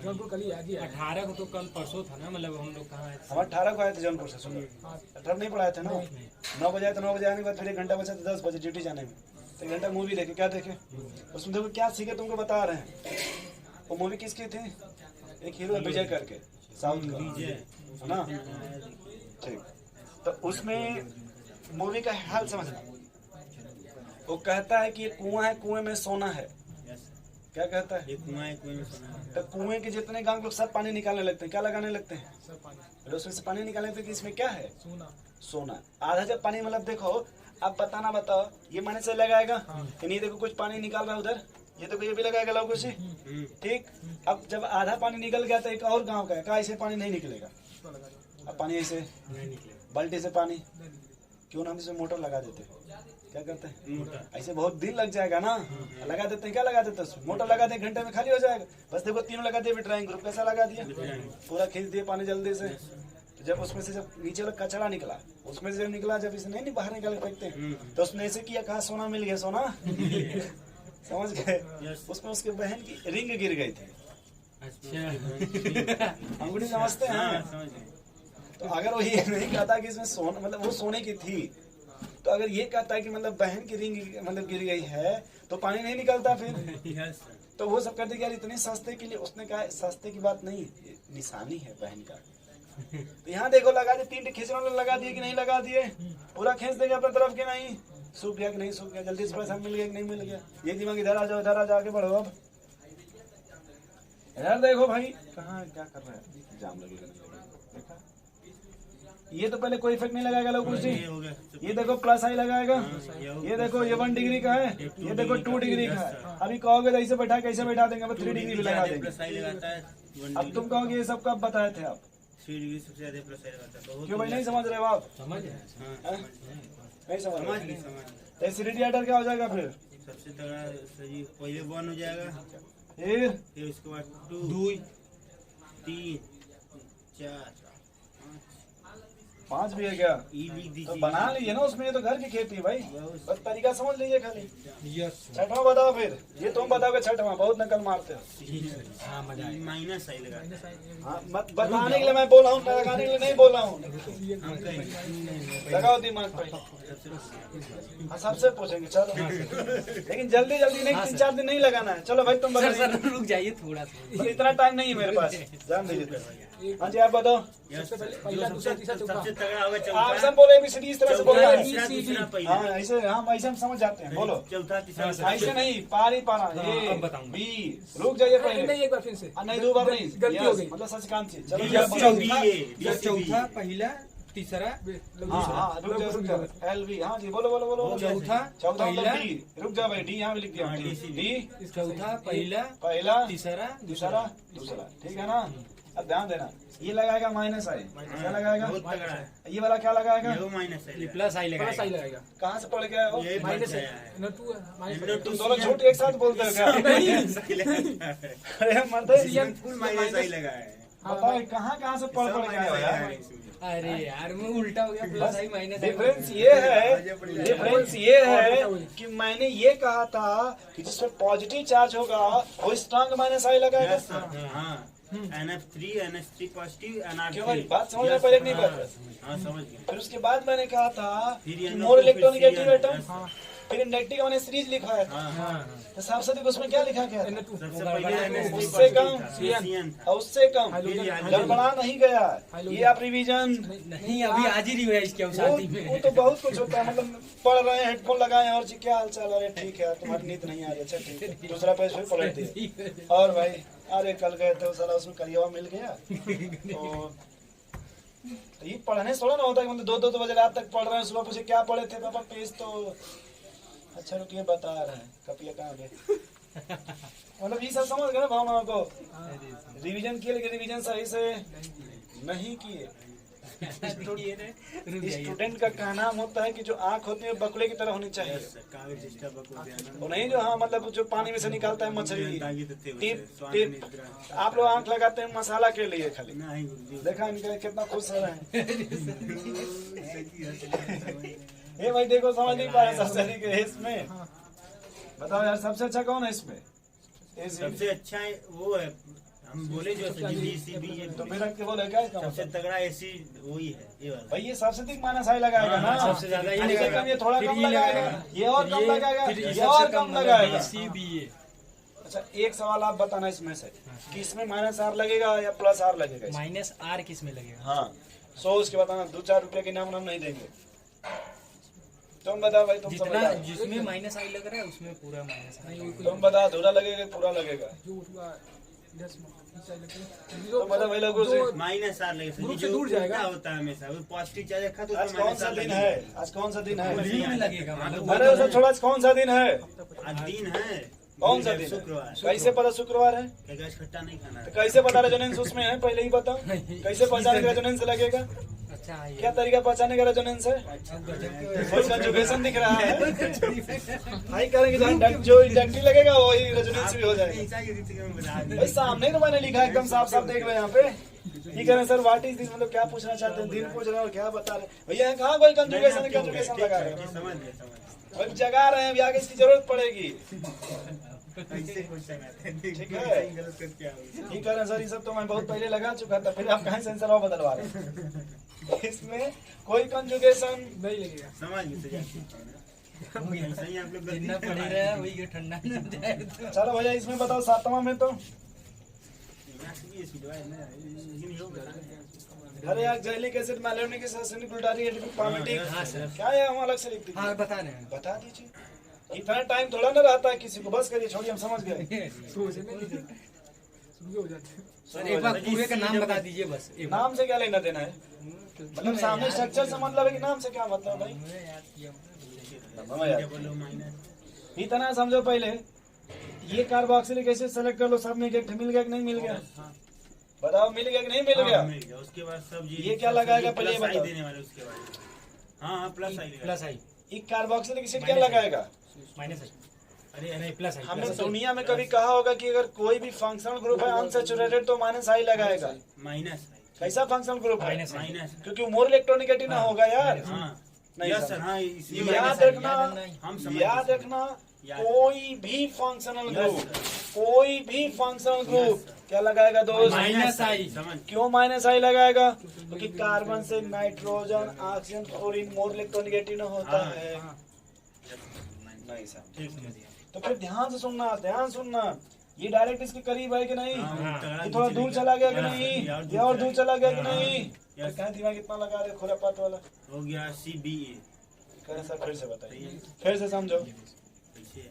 Speaker 2: जौनपुर कल ही आज ही 18 को तो कल परसों था ना, मतलब हम लोग कहाँ आए थे?
Speaker 3: हम 18 को आए थे जौनपुर से सुबह। 18 नहीं पढ़ाए थे ना? 9 बजे आए तो 9 बजे आने के बाद फिर 1 घंटा बचा था 10 बजे ड्यूटी जाने में, तो 1 घंटा मूवी देखे। क्या देखे उसमें? देखो क्या सीखे तुमको बता रहे हैं। वो मूवी किसकी थी? एक हीरो विजय करके साउथ का है ना, ठीक। तो उसमें मूवी का हाल समझना। वो कहता है कि ये कुआं है, कुएं में सोना है। क्या कहता है?
Speaker 1: ये कुआं है, कुएं में सोना है।
Speaker 3: तो कुएं के जितने गांव लोग सब पानी निकालने लगते हैं, क्या लगाने लगते हैं? फिर उसमें से पानी निकालने लगते हैं कि इसमें क्या है? सोना। आधा जब पानी, मतलब देखो अब बताना, बताओ ये माने से लगाएगा कि नहीं? देखो कुछ पानी निकाल रहा है उधर, ये देखो ये भी लगाएगा लोगों से, ठीक। अब जब आधा पानी निकल गया तो एक और गांव का है, कहा ऐसे पानी नहीं निकलेगा। अब पानी ऐसे बाल्टी से पानी, क्यों ना हम इसमें मोटर लगा देते हैं? क्या करते हैं? ऐसे बहुत दिन लग जाएगा ना, लगा देते हैं। क्या लगा देते हैं? मोटर लगा दें, घंटे में खाली हो जाएगा। बस देखो तीनों लगा दिए, ड्राइंग ग्रुप कैसा लगा दिया, पूरा खींच दिए पानी जल्दी से। जब उसमें से जब नीचे वाला कचरा निकला, उसमें से जब निकला, जब इसे नहीं बाहर निकाल फेंकते हैं तो उसने ऐसे किया, कहा सोना मिल गया, सोना समझ गए? उसमें उसके बहन की रिंग गिर गई थी।
Speaker 2: अच्छा
Speaker 3: अंगूठी समझते हैं? तो अगर वो ये नहीं कहता कि इसमें सोना, मतलब वो सोने की थी, तो अगर ये कहता है कि मतलब बहन की रिंग मतलब गिर गई है तो पानी नहीं निकलता फिर। तो वो सब कहते कि यार इतने सस्ते के लिए। उसने कहा सस्ते की बात नहीं, निशानी है बहन का। तो यहाँ देखो लगा दिए, 3 खींचने वाले लगा दिए कि नहीं लगा दिए? पूरा खींच देंगे अपने तरफ के नहीं? सूख गया कि नहीं सूख गया? जल्दी से पैसा मिल गया कि नहीं मिल गया? ये दिमाग इधर आ जाओ, इधर आ जाओ, आगे बढ़ो। अब इधर देखो भाई, कहाँ क्या कर रहा है? जाम लगेगा नहीं लगेगा? देखा? ये तो पहले कोई इफेक्ट नहीं लगाएगा लोग कुछ। ये देखो प्लस आई लगाएगा, ये देखो ये 1 डिग्री का है, ये देखो 2 डिग्री का है। अभी कहोगे तो ऐसे बैठा कैसे बैठा देंगे? 3 डिग्री भी लगा देंगे। अब तुम कहोगे ये सब कब बताए थे आप?
Speaker 1: 3 डिग्री सबसे ज्यादा प्लस आई लगाता है।
Speaker 3: क्यों भाई नहीं समझ रहे हो आप?
Speaker 2: समझ
Speaker 3: नहीं समझ रहे? तो एसिडिटी आर्टर क्या हो जाएगा फिर?
Speaker 1: सबसे तगड़ा सही पहले 1 हो जाएगा,
Speaker 3: फिर
Speaker 1: उसके बाद 2 3 4
Speaker 3: 5 भी है क्या?
Speaker 1: ई लिख
Speaker 3: तो
Speaker 1: दीजिए।
Speaker 3: बना लीजिए ना, उसमें ये तो घर की खेती है भाई, बस तरीका समझ लीजिए खाली।
Speaker 2: यस
Speaker 3: 6वां बताओ फिर। ये तुम बताओगे 6वां, बहुत नकल मारते हो।
Speaker 2: हाँ मजा आएगा।
Speaker 1: माइनस आई लगाता है।
Speaker 3: हाँ, मत बताने के लिए मैं बोला हूँ, लगाने के लिए नहीं बोला हूँ।
Speaker 1: हम कहेंगे
Speaker 3: लगाओ दिमाग पे। हाँ सबसे पूछेंगे चलो, लेकिन जल्दी जल्दी नहीं, 3-4 दिन नहीं लगाना है। चलो भाई तुम बताओ।
Speaker 2: सर रुक जाइए थोड़ा सा,
Speaker 3: इतना टाइम नहीं है मेरे पास, जान दीजिए। हाँ जी आप बताओ।
Speaker 1: सबसे तगड़ा होगा
Speaker 3: आप
Speaker 1: चौथा,
Speaker 3: सब बोले ABCD इस तरह से बोल रहे हैं।
Speaker 1: तीसरा, तीसरा पहले।
Speaker 3: हाँ ऐसे, हम ऐसे हम समझ जाते हैं। बोलो
Speaker 1: चौथा तीसरा
Speaker 3: ऐसे नहीं, पार ही पाना। ए
Speaker 2: अब बताऊंगा।
Speaker 3: बी, रुक जाइए पहले।
Speaker 4: नहीं एक बार फिर से
Speaker 3: नहीं 2 बार नहीं,
Speaker 4: गलती हो
Speaker 3: Yes,
Speaker 4: गई।
Speaker 3: मतलब सचिकांत जी। चलो
Speaker 1: B,
Speaker 3: जी, आप
Speaker 1: C,
Speaker 3: बताओ।
Speaker 1: B, A,
Speaker 2: चौथा पहला तीसरा
Speaker 3: हाँ हाँ रुक जाओ LB। हाँ जी बोलो बोलो बोलो।
Speaker 2: चौथा
Speaker 3: चौथा
Speaker 2: पहला
Speaker 3: मतलब डी। रुक जाओ भाई, डी यहाँ भी लिख दिया।
Speaker 1: हाँ,
Speaker 3: डी
Speaker 2: चौथा पहला
Speaker 3: पहला
Speaker 2: तीसरा
Speaker 3: दूसरा दूसरा, ठीक है ना? अब ध्यान देना, ये लगाएगा माइनस आई, क्या लगाएगा?
Speaker 1: बहुत तगड़ा है।
Speaker 3: ये वाला क्या लगाएगा?
Speaker 1: ये minus I
Speaker 2: plus I
Speaker 4: plus आई
Speaker 2: लगा।
Speaker 4: लगाएगा।
Speaker 3: कहाँ से पढ़ के आए हो?
Speaker 1: ये
Speaker 4: माइनस
Speaker 1: है
Speaker 4: है ना, 2 माइनस
Speaker 1: No,
Speaker 3: तुम
Speaker 1: 2
Speaker 3: दोनों झूठ एक साथ बोलते हो क्या? अरे मत
Speaker 1: फुल माइनस आई लगा है।
Speaker 3: बताओ कहाँ कहाँ से पढ़ के आए हो यार?
Speaker 2: अरे यार मैं उल्टा हो गया, प्लस आई माइनस आई।
Speaker 3: डिफरेंस ये है कि मैंने ये कहा था कि जिसमें पॉजिटिव चार्ज होगा वो स्ट्रॉन्ग माइनस आई लगाएगा।
Speaker 1: हाँ NF3 NH3 पॉजिटिव
Speaker 3: क्यों भाई
Speaker 1: NR3।
Speaker 3: बात समझ में पहले नहीं बात?
Speaker 1: हाँ समझ गए।
Speaker 3: फिर उसके बाद मैंने कहा था
Speaker 1: फिर
Speaker 3: कि
Speaker 1: ये
Speaker 3: मोर
Speaker 1: लोग तो
Speaker 3: इलेक्ट्रोनिगेटिव
Speaker 1: फिर
Speaker 3: एटम,
Speaker 1: हाँ।
Speaker 3: फिर इंडक्टिव मैंने सीरीज लिखा है,
Speaker 2: हाँ
Speaker 3: तो सरस्वती को उसमें क्या लिखा गया था?
Speaker 1: सबसे पहले
Speaker 3: उससे कम
Speaker 1: एशियन था।
Speaker 3: और उससे कम गड़बड़ा नहीं गया। ये आप रिवीजन
Speaker 2: नहीं, अभी आज ही रिवाइज किया शादी में।
Speaker 3: वो तो बहुत कुछ होता है, मतलब पढ़ रहे हैं, हेडफोन लगाए और जी क्या हाल चाल, अरे ठीक है तुम्हारी नींद नहीं आ रही, अच्छा ठीक है, दूसरा पेज फिर पलट दिया। और भाई अरे कल गए थे साला उसमें करियावा मिल गया। तो ये पढ़ने से थोड़ा ना होता है, मतलब 2-2 बजे रात तक पढ़ रहे हैं, सुबह पूछे क्या पढ़े थे पापा, पेज तो अच्छा रुकिए बता रहे हैं, कपिया कहाँ गए। मतलब ये सब समझ गए ना भावनाओं को। रिवीजन किए लेकिन रिवीजन सही से नहीं किए। स्टूडेंट का कहना होता है कि जो आंख होती है बकुले की तरह होनी चाहिए,
Speaker 1: कागज एक्स्ट्रा बको देना
Speaker 3: वो नहीं जो हाँ मतलब जो पानी में से निकालता है मछली।
Speaker 1: ताकि तो थे
Speaker 3: टिप
Speaker 1: स्वाद
Speaker 3: टिप
Speaker 1: निद्रा
Speaker 3: आप लोग आंख लगाते हैं मसाला के लिए खाली।
Speaker 1: नहीं गुरुजी
Speaker 3: देखा इनका कितना खुश हो रहे हैं। ये भाई देखो समझ नहीं पा रहे सरसरी के इसमें। बताओ यार सबसे अच्छा कौन है इसमें?
Speaker 1: सबसे अच्छा है वो है, हम बोले जो बीसीबी ये
Speaker 3: तो मेरा के बोले क्या इसका
Speaker 1: सबसे
Speaker 3: मतलब?
Speaker 1: तगड़ा एसी वही है ये वाला।
Speaker 3: भाई ये सबसे अधिक माइनस हाई लगाएगा ना,
Speaker 2: हाँ, सबसे ज्यादा ये
Speaker 3: इससे
Speaker 2: लगाएगा।
Speaker 3: कम ये थोड़ा
Speaker 2: फिर
Speaker 3: कम
Speaker 2: ये
Speaker 3: लगाएगा,
Speaker 2: लगाएगा।
Speaker 3: ये और कम लगाएगा,
Speaker 2: फिर
Speaker 3: ये
Speaker 2: सबसे
Speaker 3: और कम लगाएगा।
Speaker 2: CBA।
Speaker 3: अच्छा एक सवाल आप बताना इसमें से कि इसमें माइनस आर लगेगा या प्लस आर लगेगा इसमें?
Speaker 2: -R किस में लगेगा?
Speaker 3: हाँ सो उसके बताना, 2-4 रुपए के नाम नहीं देंगे। तुम बताओ भाई, तुम
Speaker 2: जितना
Speaker 3: समझदार।
Speaker 2: जिसमें -I लग रहा है उसमें पूरा -I।
Speaker 3: तुम बताओ अधूरा लगेगा पूरा लगेगा? तुम बताओ भाई लोगों से।
Speaker 1: माइनस आर लगे
Speaker 4: ग्रुप से दूर जाएगा।
Speaker 1: क्या होता है हमेशा वो पॉजिटिव चार्ज रखा तो
Speaker 3: आज कौन सा दिन है? आज कौन सा दिन है?
Speaker 2: में लगेगा मतलब।
Speaker 3: अरे वो सब छोड़ा, आज कौन सा दिन है?
Speaker 1: आज दिन है
Speaker 3: कौन सा दिन है?
Speaker 1: शुक्रवार।
Speaker 3: कैसे पता शुक्रवार है?
Speaker 1: गैस खट्टा नहीं खाना
Speaker 3: तो
Speaker 1: है।
Speaker 3: कैसे पता रेजोनेंस उसमें है? पहले ही बताओ कैसे पहचाने का रेजोनेंस लगेगा?
Speaker 2: अच्छा
Speaker 3: क्या तरीका पहचाने का रेजोनेंस है? कोई कंजुगेशन दिख रहा है? हाई करेंगे जो इंडक्टिव लगेगा वही रेजोनेंस भी हो जाएगा। भाई सामने तो मैंने लिखा है एकदम साफ साफ देख रहे हैं यहाँ पे। ये कह रहे हैं सर व्हाट इज दिस, मतलब क्या पूछना चाहते हैं? दिन पूछ रहे हैं और क्या बता रहे हैं? भैया कहाँ कोई कंजुगेशन लगा रहे हैं?
Speaker 1: समझ गए
Speaker 3: अब जगा रहे हैं, अभी आगे इसकी जरूरत पड़ेगी।
Speaker 1: कैसे हो सकता है?
Speaker 3: ठीक है।
Speaker 1: गलत कर क्या होगा?
Speaker 3: ठीक है सर, ये सब तो मैं बहुत पहले लगा चुका था, फिर आप कहीं सेंसर और बदलवा रहे हैं? इसमें कोई कंजुगेशन
Speaker 4: नहीं लगेगा।
Speaker 1: समझ गए ऐसा ही आप लोग गलती
Speaker 2: जितना
Speaker 1: से
Speaker 2: पड़े
Speaker 1: हमारे-
Speaker 2: रहा वही ठंडा न जाए तो।
Speaker 3: चलो भैया इसमें बताओ 7वां में तो
Speaker 1: ये सीधवा है ना, ये नहीं होगा।
Speaker 3: अरे यार oxalic acid malonic acid glutaric acid palmitic
Speaker 2: हाँ सर।
Speaker 3: क्या है, हम अलग से लिख दीजिए।
Speaker 2: हाँ बता रहे हैं।
Speaker 3: बता दीजिए, इतना टाइम थोड़ा ना रहता है किसी को, बस करिए छोड़िए हम समझ गए।
Speaker 4: सोच नहीं शुरू हो जाते हैं।
Speaker 2: सर एक बार पूरे का नाम बता दीजिए बस एक बार।
Speaker 3: नाम से क्या लेना देना है? मतलब सामने स्ट्रक्चर से मतलब है कि नाम से क्या मतलब भाई?
Speaker 2: मुझे याद किया
Speaker 3: समझ आया।
Speaker 1: डबल माइनस
Speaker 3: इतना समझो पहले, ये कार्बोक्सिलिक एसिड सेलेक्ट कर लो, सब में एक मिल गया कि नहीं मिल गया? बताओ मिल गया कि नहीं मिल गया?
Speaker 1: मिल गया। उसके बाद सब
Speaker 3: ये क्या लगाएगा पहले ये
Speaker 1: प्लस आई
Speaker 3: बताओ।
Speaker 1: देने वाले उसके बाद। हाँ प्लस आई
Speaker 2: +I
Speaker 3: ये कार्बोक्सिलिक एसिड क्या लगाएगा?
Speaker 2: -I। अरे नहीं +I।
Speaker 3: हमने दुनिया में कभी कहा होगा कि अगर कोई भी फंक्शनल ग्रुप है अनसैचुरेटेड तो -I लगाएगा?
Speaker 1: माइनस
Speaker 3: कैसा फंक्शनल ग्रुप है?
Speaker 2: -I।
Speaker 1: माइनस
Speaker 3: क्योंकि मोर इलेक्ट्रोनिगेटिव ना होगा यार।
Speaker 1: हाँ
Speaker 3: नहीं
Speaker 1: यस
Speaker 3: सर।
Speaker 1: सर हाँ इसी
Speaker 3: याद
Speaker 2: -I,
Speaker 3: रखना,
Speaker 1: हम समझ
Speaker 3: याद
Speaker 1: गए।
Speaker 3: रखना,
Speaker 1: याद।
Speaker 3: कोई भी फंक्शनल
Speaker 1: Yes,
Speaker 3: ग्रुप,
Speaker 1: sir.
Speaker 3: कोई भी फंक्शनल ग्रुप क्या लगाएगा दोस्त?
Speaker 2: -I।
Speaker 1: समझ
Speaker 3: क्यों -I लगाएगा? क्योंकि कार्बन से nitrogen, oxygen, fluorine more electronegative न होता
Speaker 1: हाँ,
Speaker 3: है।
Speaker 2: हाँ।
Speaker 3: नहीं साहब।
Speaker 1: ठीक है।
Speaker 3: तो फिर ध्यान से सुनना, ध्यान सुनना, ये डायरेक्ट इसके करीब है कि नहीं?
Speaker 1: हाँ, तगड़ा
Speaker 3: ये थोड़ा दूर चला गया कि
Speaker 1: हाँ,
Speaker 3: नहीं?
Speaker 1: ये
Speaker 3: ये और दूर चला गया कि
Speaker 1: हाँ,
Speaker 3: नहीं?
Speaker 1: yes.
Speaker 3: तो कहीं दिमाग कितना लगा रहे खुरापात वाला?
Speaker 1: हो गया CBA
Speaker 3: करें सर फिर से बताइए, फिर से समझो।
Speaker 1: कैसे है?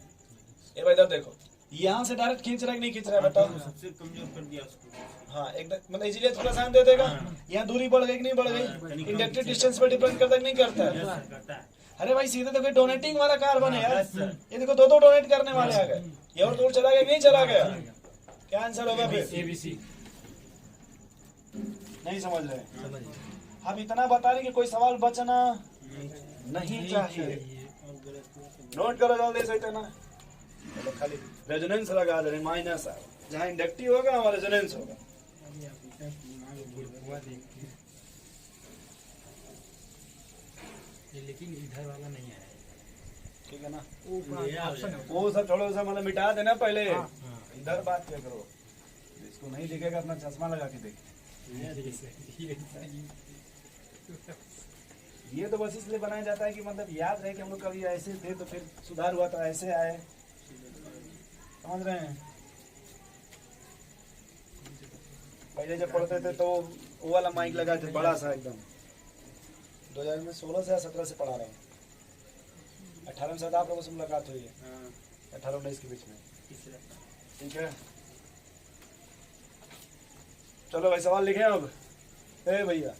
Speaker 3: ये भाई इधर देखो, यहाँ से डायरेक्ट खींच रहा है कि नहीं खींच रहा है बताओ?
Speaker 1: सबसे कमजोर कर दिया उसको।
Speaker 3: हाँ एकदम, मतलब इजीलिए थोड़ा सा दे देगा।
Speaker 1: हाँ।
Speaker 3: यहाँ दूरी बढ़ गई कि नहीं बढ़
Speaker 1: हाँ,
Speaker 3: गई?
Speaker 1: कहीं
Speaker 3: इंडक्टिव
Speaker 1: कम-
Speaker 3: डिस्टेंस पे डिपेंड करता है कि नहीं करता है?
Speaker 1: यस सर करता है।
Speaker 3: अरे भाई सीधे देखो डोनेटिंग वाला कार्बन है यार।
Speaker 1: Yes, sir.
Speaker 3: ये देखो दो डोनेट करने वाले आ गए। ये और दूर चला गया कि नहीं चला गया? क्या आंसर होगा फिर?
Speaker 2: ABC।
Speaker 3: नहीं समझ रहे?
Speaker 2: समझिए।
Speaker 3: हम इतना बता रहे कि कोई सवाल बचना
Speaker 1: नहीं
Speaker 3: नहीं चाहिए।
Speaker 1: और गलत
Speaker 3: नोट करो जल्दी से इतना। चलो खाली रेजोनेंस लगा दे रहे, माइनस आ जहाँ इंडक्टिव होगा वहाँ रेजोनेंस होगा।
Speaker 2: हुआ देखिए। ये लेकिन इधर वाला नहीं आया।
Speaker 3: ठीक है ना?
Speaker 1: ये आ जाएगा।
Speaker 3: वो सब छोड़ो, सब मतलब मिटा देना पहले।
Speaker 2: हाँ।
Speaker 3: इधर बात क्या करो, इसको नहीं दिखेगा अपना चश्मा लगा के देख। ये तो बस इसलिए बनाया जाता है कि मतलब याद रहे कि हम लोग कभी ऐसे थे तो फिर सुधार हुआ तो ऐसे आए, समझ रहे हैं। पहले जब पढ़ते थे तो वो वाला माइक लगाए थे बड़ा सा एकदम, 2016 से या 17 से पढ़ा रहा हूँ। 18 में शायद आप लोगों से मुलाकात हुई है, 18-19 के बीच में, ठीक है। चलो भाई सवाल लिखे अब। ए भैया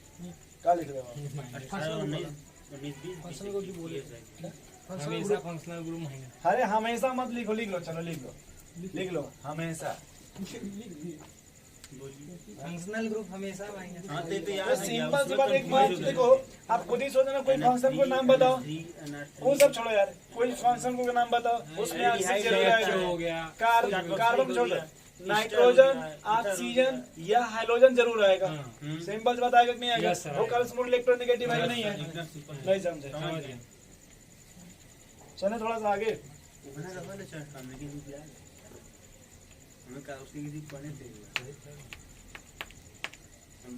Speaker 3: क्या लिख रहे हो आप?
Speaker 2: हमेशा फंक्शनल ग्रुप महीना।
Speaker 3: अरे हमेशा मत लिखो, लिख लो, चलो लिख लो हमेशा।
Speaker 2: फंक्शनल ग्रुप हमेशा महीना।
Speaker 1: हाँ तो
Speaker 3: तो
Speaker 1: यार
Speaker 3: सिंपल सी बात, एक बात देखो, आप खुद ही सोचो ना, कोई फंक्शन को नाम बताओ, वो सब छोड़ो यार, कोई फंक्शन को नाम बताओ, उसमें ऑक्सीजन जरूर आएगा,
Speaker 2: हो गया,
Speaker 3: कार्बन छोड़ो, नाइट्रोजन, ऑक्सीजन या हाइड्रोजन जरूर आएगा। सिंपल सी बात, आएगा कि नहीं आएगा? वो करस्पोंडिंग इलेक्ट्रोनेगेटिव है कि नहीं है? नहीं समझे? चले थोड़ा सा आगे।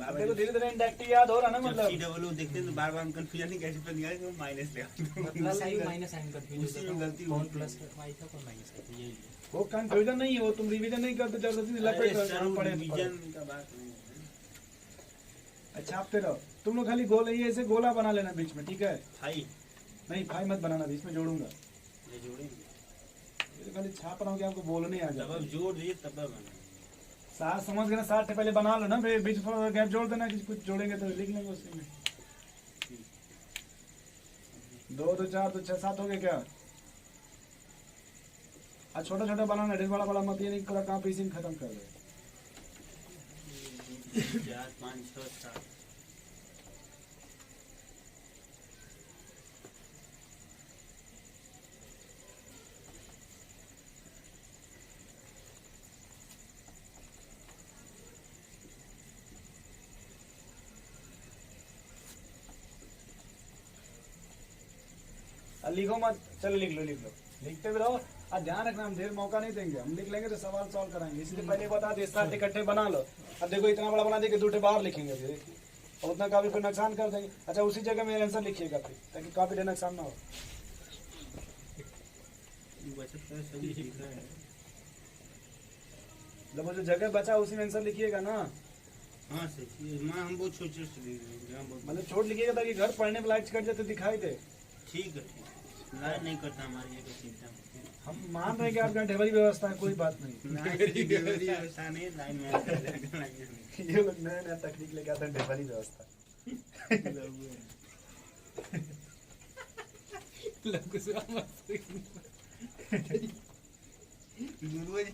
Speaker 3: देखो धीरे धीरे इंडेक्टिव याद हो रहा ना, मतलब
Speaker 1: डबल देखते तो बार बार कंफ्यूजन नहीं कैसे बन गया, माइनस ले
Speaker 2: प्लस आई माइनस साइन कंफ्यूज
Speaker 1: उसी में गलती
Speaker 2: कौन
Speaker 1: होती है।
Speaker 2: प्लस आई था कौन माइनस आई थी, यही
Speaker 3: वो कंफ्यूजन नहीं है, वो तुम रिवीजन नहीं करते, जबरदस्ती लपेट रहे पड़े।
Speaker 1: का बात नहीं है।
Speaker 3: अच्छा छापते रहो तुम लोग, खाली गोल ही ऐसे गोला बना लेना बीच में, ठीक है?
Speaker 1: भाई
Speaker 3: नहीं फाई मत बनाना, बीच में जोड़ूंगा,
Speaker 1: ये जोड़ेंगे
Speaker 3: ये तो खाली छाप रहा हूँ कि आपको बोलने आ
Speaker 1: तब
Speaker 3: जाए।
Speaker 1: अब जोड़ दिए तब बना।
Speaker 3: सात समझ गए ना, 60 पहले बना लो ना, फिर बीच में गैप जोड़ देना, कि कुछ जोड़ेंगे तो लिख लेंगे उसी में। 2 2 4 तो 6 7 हो गए क्या? आज छोटा छोटा बनाना, ढेर बड़ा बड़ा मत, ये नहीं पूरा काम इसी में खत्म कर दो।
Speaker 1: 4 5 6 7
Speaker 3: लिखो मत, चलो लिख लो, लिखते भी रहो। और ध्यान रखना, हम ढेर मौका नहीं देंगे, हम लिख लेंगे तो सवाल सॉल्व कराएंगे, इसलिए पहले बता दिए 7 इकट्ठे बना लो। अब देखो इतना बड़ा बना देंगे, 2 बाहर लिखेंगे, फिर और उतना काफी फिर नुकसान कर देंगे। अच्छा उसी जगह में आंसर लिखिएगा फिर, ताकि काफी ढेर नुकसान ना हो।
Speaker 1: बचत का सभी लिख रहा है।
Speaker 3: जब वो जो जगह बचा उसी में आंसर लिखिएगा ना,
Speaker 1: हाँ सही, मैं हम बहुत छोटे से लिख रहे हैं,
Speaker 3: मतलब छोड़ लिखिएगा ताकि घर पढ़ने में लाइट कट जाते दिखाई दे।
Speaker 1: ठीक है, लाइन नहीं करता हमारी ये चिंता।
Speaker 3: हम मान रहे हैं कि आपका डिलीवरी व्यवस्था है, कोई बात नहीं।
Speaker 1: ऐसा नहीं, लाइन में
Speaker 3: ये लोग नया नया तकनीक लेके आते हैं, डिलीवरी व्यवस्था।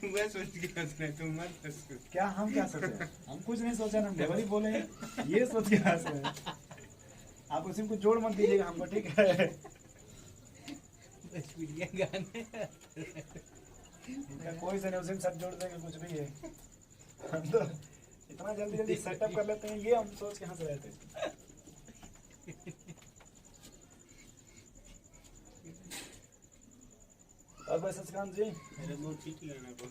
Speaker 1: मैं सोच के हंस रहे, तुम मत हंसो।
Speaker 3: क्या हम क्या सोचे? हम कुछ नहीं सोचे, हम डिलीवरी बोले हैं, ये सोच के हंस रहे हैं। आप उसी में कुछ जोड़ मत दीजिएगा हमको, ठीक है?
Speaker 2: गाने
Speaker 3: कोई से नहीं, उसी में सब जोड़ देंगे, कुछ भी है। हम तो इतना जल्दी जल्दी सेटअप कर लेते हैं, ये हम सोच के हंस रहे थे। और बस सचकांत जी,
Speaker 1: मेरे बहुत चीटी गाना को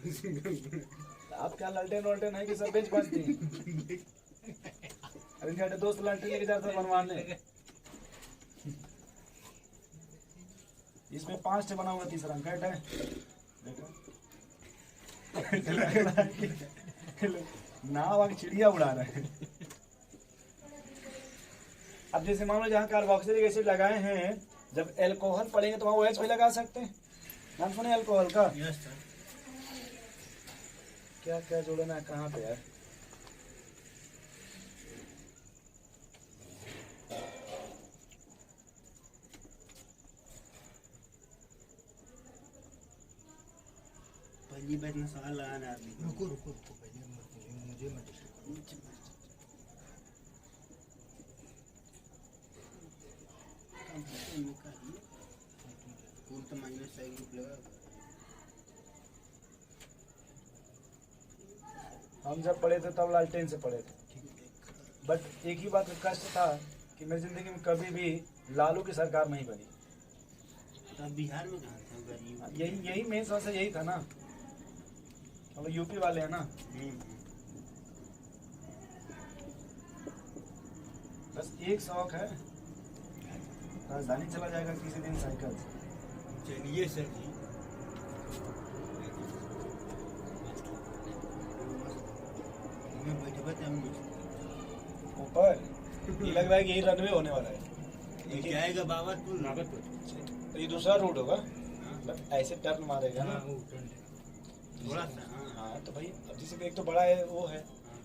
Speaker 3: आप क्या ललटेन वलटेन है कि सब बेच बचती? अरे इनके दोस्त ललटेन लेके जाते हैं बनवाने। इसमें 5 बना हुआ, तीसरा अंक है। नाव आगे चिड़िया उड़ा रहे हैं। अब जैसे मान लो जहाँ कार्बोक्सिलिक एसिड लगाए हैं, जब एल्कोहल पड़ेंगे तो वहाँ OH भी लगा सकते हैं। नाम सुने एल्कोहल का?
Speaker 1: Yes sir.
Speaker 3: क्या क्या जोड़ना है, कहाँ पे यार?
Speaker 1: पहली बार में सवाल लगाना आदमी को।
Speaker 2: रुको रुको रुको पहले मुझे मत डिस्टर्ब करो।
Speaker 1: कौन तो माइनस साइन ग्रुप लगा।
Speaker 3: हम जब पढ़े थे तब लालटेन से पढ़े थे, बट एक ही बात का कष्ट था कि मेरी जिंदगी में कभी भी लालू की सरकार नहीं बनी।
Speaker 1: तो बिहार में कहाँ था गरीब?
Speaker 3: यही मेन समस्या यही था ना, हम यूपी वाले हैं ना। बस एक शौक है, राजधानी चला जाएगा किसी दिन साइकिल से।
Speaker 1: चलिए सर जी। मैं बैठे हम
Speaker 3: ऊपर ये लग रहा है कि यही रनवे होने वाला है।
Speaker 1: ये जाएगा बाबतपुर।
Speaker 3: तो ये दूसरा रूट होगा, मतलब ऐसे टर्न मारेगा ना
Speaker 1: थोड़ा सा।
Speaker 3: हाँ तो भाई अब जैसे एक तो बड़ा है वो है,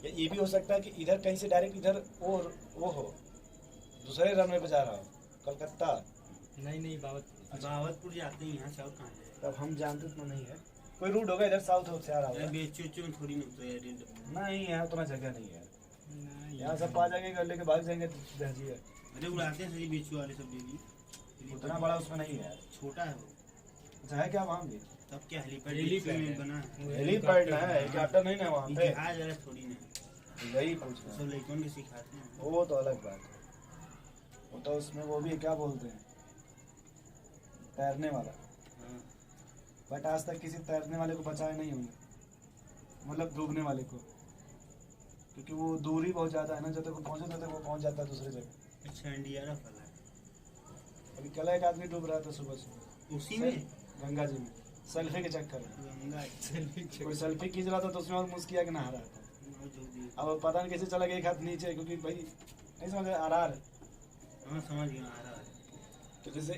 Speaker 3: या ये भी हो सकता है कि इधर कहीं से डायरेक्ट इधर वो हो, दूसरे रनवे पे जा रहा हो कलकत्ता।
Speaker 2: नहीं
Speaker 1: बाबतपुर जाते हैं यहाँ से और कहाँ जाए।
Speaker 3: तब हम जानते तो नहीं है, कोई रूट होगा इधर साउथ से आ रहा होगा।
Speaker 1: बेचो में थोड़ी ना तो यार।
Speaker 3: नहीं यहाँ उतना जगह नहीं है, यहाँ सब आ जाएंगे घर लेके भाग जाएंगे जहाजी है।
Speaker 1: अरे उड़ाते हैं सही बेचो वाले सब डेली।
Speaker 3: उतना बड़ा उसमें नहीं है,
Speaker 1: छोटा है वो।
Speaker 3: अच्छा है क्या वहाँ भी?
Speaker 1: तब क्या हेलीपैड में बना है।
Speaker 3: हेलीपैड है, हेलीकॉप्टर नहीं ना वहाँ पे।
Speaker 1: जहाज वाला थोड़ी ना।
Speaker 3: वही पूछ रहा
Speaker 1: सब लड़कों के सिखाते हैं।
Speaker 3: हूँ। वो तो अलग बात है, वो तो उसमें वो भी क्या बोलते हैं तैरने वाला,
Speaker 1: हाँ।
Speaker 3: बट आज तक किसी तैरने वाले को बचाए नहीं होंगे, मतलब डूबने वाले को, क्योंकि वो दूरी बहुत ज़्यादा है ना, जब तक वो पहुँचे तब तक वो पहुँच जाता है दूसरी जगह।
Speaker 1: अच्छा एनडीआरएफ वाला
Speaker 3: अभी कल एक आदमी डूब रहा था सुबह सुबह
Speaker 1: उसी में
Speaker 3: गंगा जी में, सेल्फी के चक्कर में।
Speaker 1: गंगा
Speaker 3: कोई सेल्फी खींच रहा था तो उसमें और मुस्किया के नहा रहा था। अब पता नहीं कैसे चला गया एक हाथ नीचे, क्योंकि भाई नहीं समझ आ रहा है।
Speaker 1: हाँ समझ गया आ रहा है।
Speaker 3: तो जैसे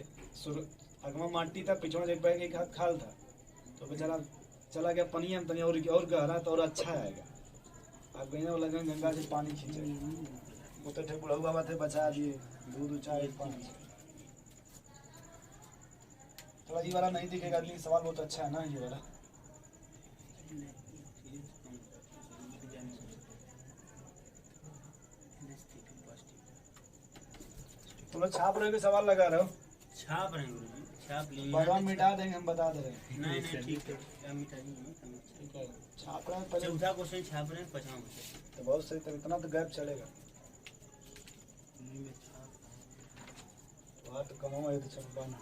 Speaker 3: अगवा माटी था, पिछड़ा एक बैग एक हाथ खाल था, तो बेचारा चला गया पनिया में, तनिया और गहरा तो और अच्छा आएगा। अब गए वाला गंगा से पानी खींचे, वो तो बुढ़ा हुआ बात है, बचा दिए दूध चाय पानी। थोड़ा ये वाला नहीं दिखेगा, लेकिन सवाल बहुत अच्छा है ना ये वाला। तुम लोग छाप रहे हो, सवाल लगा रहे हो?
Speaker 1: छाप रहे हैं गुरुजी, छाप लिए।
Speaker 3: भगवान मिटा देंगे, हम बता दे रहे हैं।
Speaker 1: नहीं नहीं ठीक है, क्या मिटा देंगे।
Speaker 3: ठीक है, छाप रहे हैं पहले
Speaker 1: चौथा क्वेश्चन छाप रहे हैं, 50 क्वेश्चन
Speaker 3: तो बहुत सही, तब इतना तो गैप चलेगा। वहाँ तो कम हुआ है तो छपाना।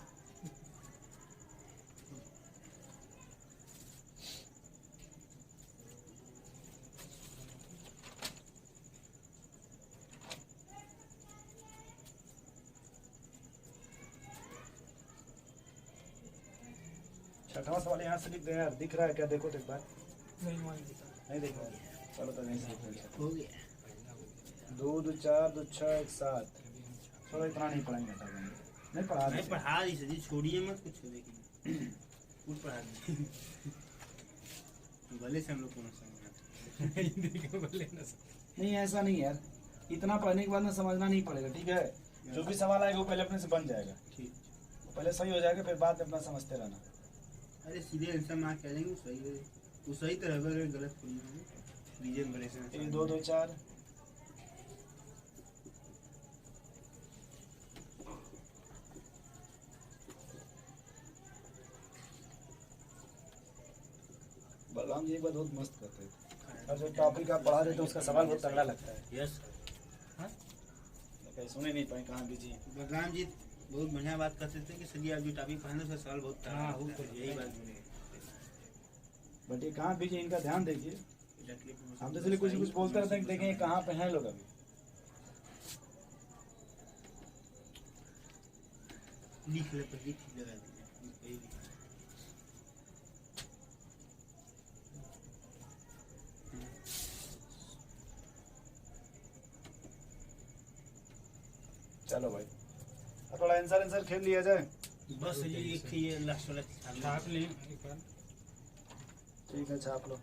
Speaker 3: छठवां सवाल यहाँ से लिख दे यार, दिख रहा है क्या? देखो तो एक बार।
Speaker 4: नहीं वहाँ दिखा।
Speaker 3: नहीं दिख रहा है, चलो तो नहीं सही।
Speaker 1: हो गया।
Speaker 3: 2 2 4 2 6 1 7। चलो इतना नहीं पढ़ेंगे, हटा देंगे। नहीं पढ़ा
Speaker 1: नहीं
Speaker 3: देंगे।
Speaker 1: पढ़ा दी सर जी, छोड़िए मत कुछ, लेकिन कुछ पढ़ा दी भले से हम लोग को ना समझ।
Speaker 3: नहीं ऐसा नहीं यार, इतना पढ़ने के बाद ना समझना नहीं पड़ेगा, ठीक है? जो भी सवाल आएगा वो पहले अपने से बन जाएगा,
Speaker 1: ठीक।
Speaker 3: वो पहले सही हो जाएगा, फिर बाद में अपना समझते रहना।
Speaker 1: अरे सीधे आंसर मार्क कह देंगे, सही है वो सही तरह का, गलत कोई नहीं है। रीजन भले से
Speaker 3: 2 2 4 बलराम जी एक बात बहुत मस्त करते थे, और जो टॉपिक आप पढ़ा देते उसका सवाल बहुत तगड़ा लगता है।
Speaker 1: यस
Speaker 3: कहीं सुने नहीं पाए, कहाँ बिजी हैं।
Speaker 1: बलराम जी बहुत बढ़िया बात करते थे कि सर जी आप जो टॉपिक पढ़े उसका सवाल बहुत तगड़ा
Speaker 2: हाँ,
Speaker 1: होता है। यही बात
Speaker 3: बट ये कहाँ बिजी, इनका ध्यान देखिए। हम तो इसलिए कुछ बोलते रहते हैं कि देखें ये कहाँ पे हैं लोग अभी।
Speaker 1: लिख ले पर लिख लगा दीजिए।
Speaker 3: चलो भाई, अब थोड़ा आंसर खेल लिया जाए।
Speaker 1: बस ये एक ये लास्ट वाला
Speaker 2: छाप लें एक बार।
Speaker 3: ठीक है, छाप लो।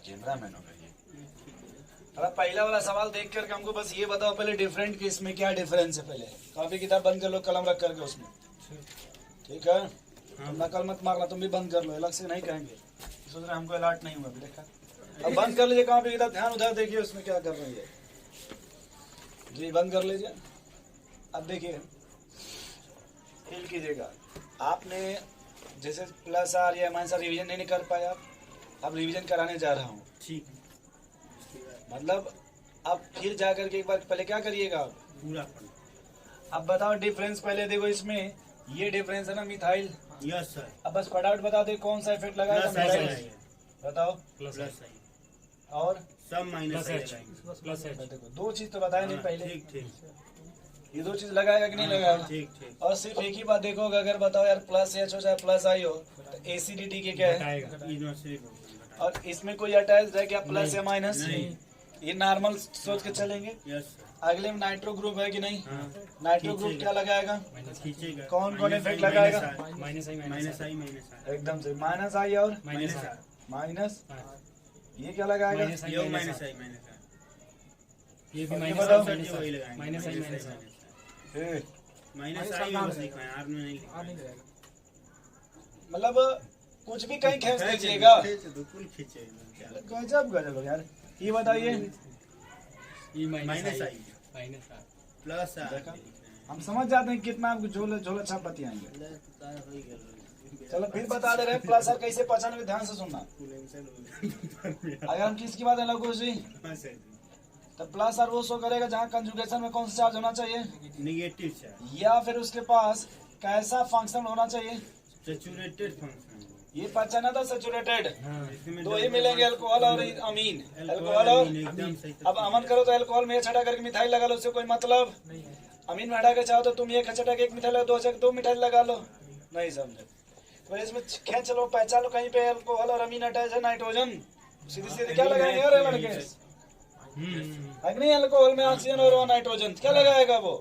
Speaker 3: कैमरामैन हो गए ये। अरे पहला वाला सवाल देख करके हमको बस ये बताओ पहले डिफरेंट कि इसमें क्या डिफरेंस है। पहले कॉपी किताब बंद कर लो, कलम रख करके उसमें, ठीक है? तुम नकल मत मारना, तुम भी बंद कर लो, अलग से नहीं कहेंगे। सोच रहे हमको अलर्ट नहीं हुआ, देखा? अब बंद कर लीजिए कॉपी किताब, ध्यान उधर देखिए उसमें क्या कर रही है जी। बंद कर लीजिए। अब देखिए, फील कीजिएगा, आपने जैसे प्लस आर या माइनस आर रिविजन नहीं कर पाए आप, अब रिविजन कराने जा रहा हूँ,
Speaker 1: ठीक।
Speaker 3: मतलब अब फिर जा करके एक बार पहले क्या करिएगा आप
Speaker 1: पूरा पढ़ना।
Speaker 3: अब बताओ डिफरेंस। पहले देखो इसमें ये डिफरेंस है ना मिथाइल,
Speaker 1: यस सर।
Speaker 3: अब बस फटाफट बता दे कौन सा इफेक्ट लगाएगा
Speaker 1: प्लस आई
Speaker 3: मिथाइल? बताओ।
Speaker 2: प्लस
Speaker 1: प्लस आई
Speaker 3: और
Speaker 1: सब माइनस आई
Speaker 2: प्लस
Speaker 1: लगाएंगे।
Speaker 2: Plus H.
Speaker 3: देखो दो चीज तो बताए नहीं
Speaker 1: हाँ,
Speaker 3: पहले,
Speaker 1: ठीक ठीक
Speaker 3: ये दो चीज लगाएगा कि नहीं लगाएगा?
Speaker 1: ठीक ठीक।
Speaker 3: और सिर्फ एक ही बात देखोगे, अगर बताओ यार प्लस एच हो चाहे प्लस आई हो तो एसिडिटी के क्या है?
Speaker 2: घटाएगा।
Speaker 1: यूनिवर्सिटी
Speaker 3: और इसमें कोई अटैच है क्या प्लस या माइनस?
Speaker 1: नहीं।
Speaker 3: ये नॉर्मल सोच के चलेंगे।
Speaker 1: Yes sir.
Speaker 3: अगले में नाइट्रो ग्रुप है कि नहीं?
Speaker 1: हाँ
Speaker 3: नाइट्रो ग्रुप क्या लगाएगा?
Speaker 1: खींचेगा।
Speaker 3: कौन कौन
Speaker 1: माइनस
Speaker 3: इफेक्ट
Speaker 1: आई,
Speaker 3: लगाएगा?
Speaker 2: Minus I
Speaker 1: minus I minus आई
Speaker 3: एकदम से माइनस आई और
Speaker 2: माइनस
Speaker 1: माइनस
Speaker 2: आई।
Speaker 3: माइनस,
Speaker 2: हाँ,
Speaker 3: ये क्या लगाएगा?
Speaker 2: माइनस आई
Speaker 1: ये
Speaker 2: minus
Speaker 1: minus
Speaker 2: I.
Speaker 1: I minus I
Speaker 2: ये भी
Speaker 3: और ये
Speaker 2: माइनस
Speaker 3: बताओ।
Speaker 2: आई माइनस
Speaker 1: वही
Speaker 2: आई।
Speaker 1: लगाएंगे।
Speaker 2: Minus I minus I.
Speaker 3: A,
Speaker 1: minus आई बस लिखा है, आर में नहीं लिखा
Speaker 4: नहीं
Speaker 1: है।
Speaker 4: करेगा।
Speaker 3: मतलब कुछ भी कहीं खींच दीजिएगा।
Speaker 1: बिल्कुल खींचेगा।
Speaker 3: गजब गजब यार। ये बताइए,
Speaker 2: ये
Speaker 1: minus
Speaker 2: minus
Speaker 1: I
Speaker 2: I minus I.
Speaker 1: Plus आई
Speaker 3: देखा? हम समझ जाते हैं कितना आपको झोला झोला छाप बतियाएंगे। चलो फिर बता दे रहे हैं प्लस और कैसे पहचानोगे, ध्यान से सुनना। अगर हम किसकी बात है लघुश जी, तो प्लस और वो शो करेगा जहाँ कंजुगेशन में कौन सा चार्ज होना चाहिए,
Speaker 1: निगेटिव चार्ज,
Speaker 3: या फिर उसके पास कैसा फंक्शन होना चाहिए।
Speaker 1: Saturated function.
Speaker 3: ये पहचाना था सैचुरेटेड।
Speaker 2: हाँ,
Speaker 3: दो ही मिलेंगे, अल्कोहल और अमीन। अल्कोहल और
Speaker 1: एकदम सही।
Speaker 3: अब अमन करो तो अल्कोहल में छटा करके मिथाइल लगा लो, उससे कोई मतलब।
Speaker 4: नहीं है।
Speaker 3: अमीन में हटा के चाहो तो तुम एक छटा के एक मिथाइल लगा, दो मिथाइल लगा लो। नहीं समझे तो इसमें खींच लो, पहचान लो कहीं पे अल्कोहल और अमीन अटैच है, नाइट्रोजन सीधी सीधी क्या लगाएंगे यार लड़के? अग्नि अल्कोहल में ऑक्सीजन और वो नाइट्रोजन क्या लगाएगा वो?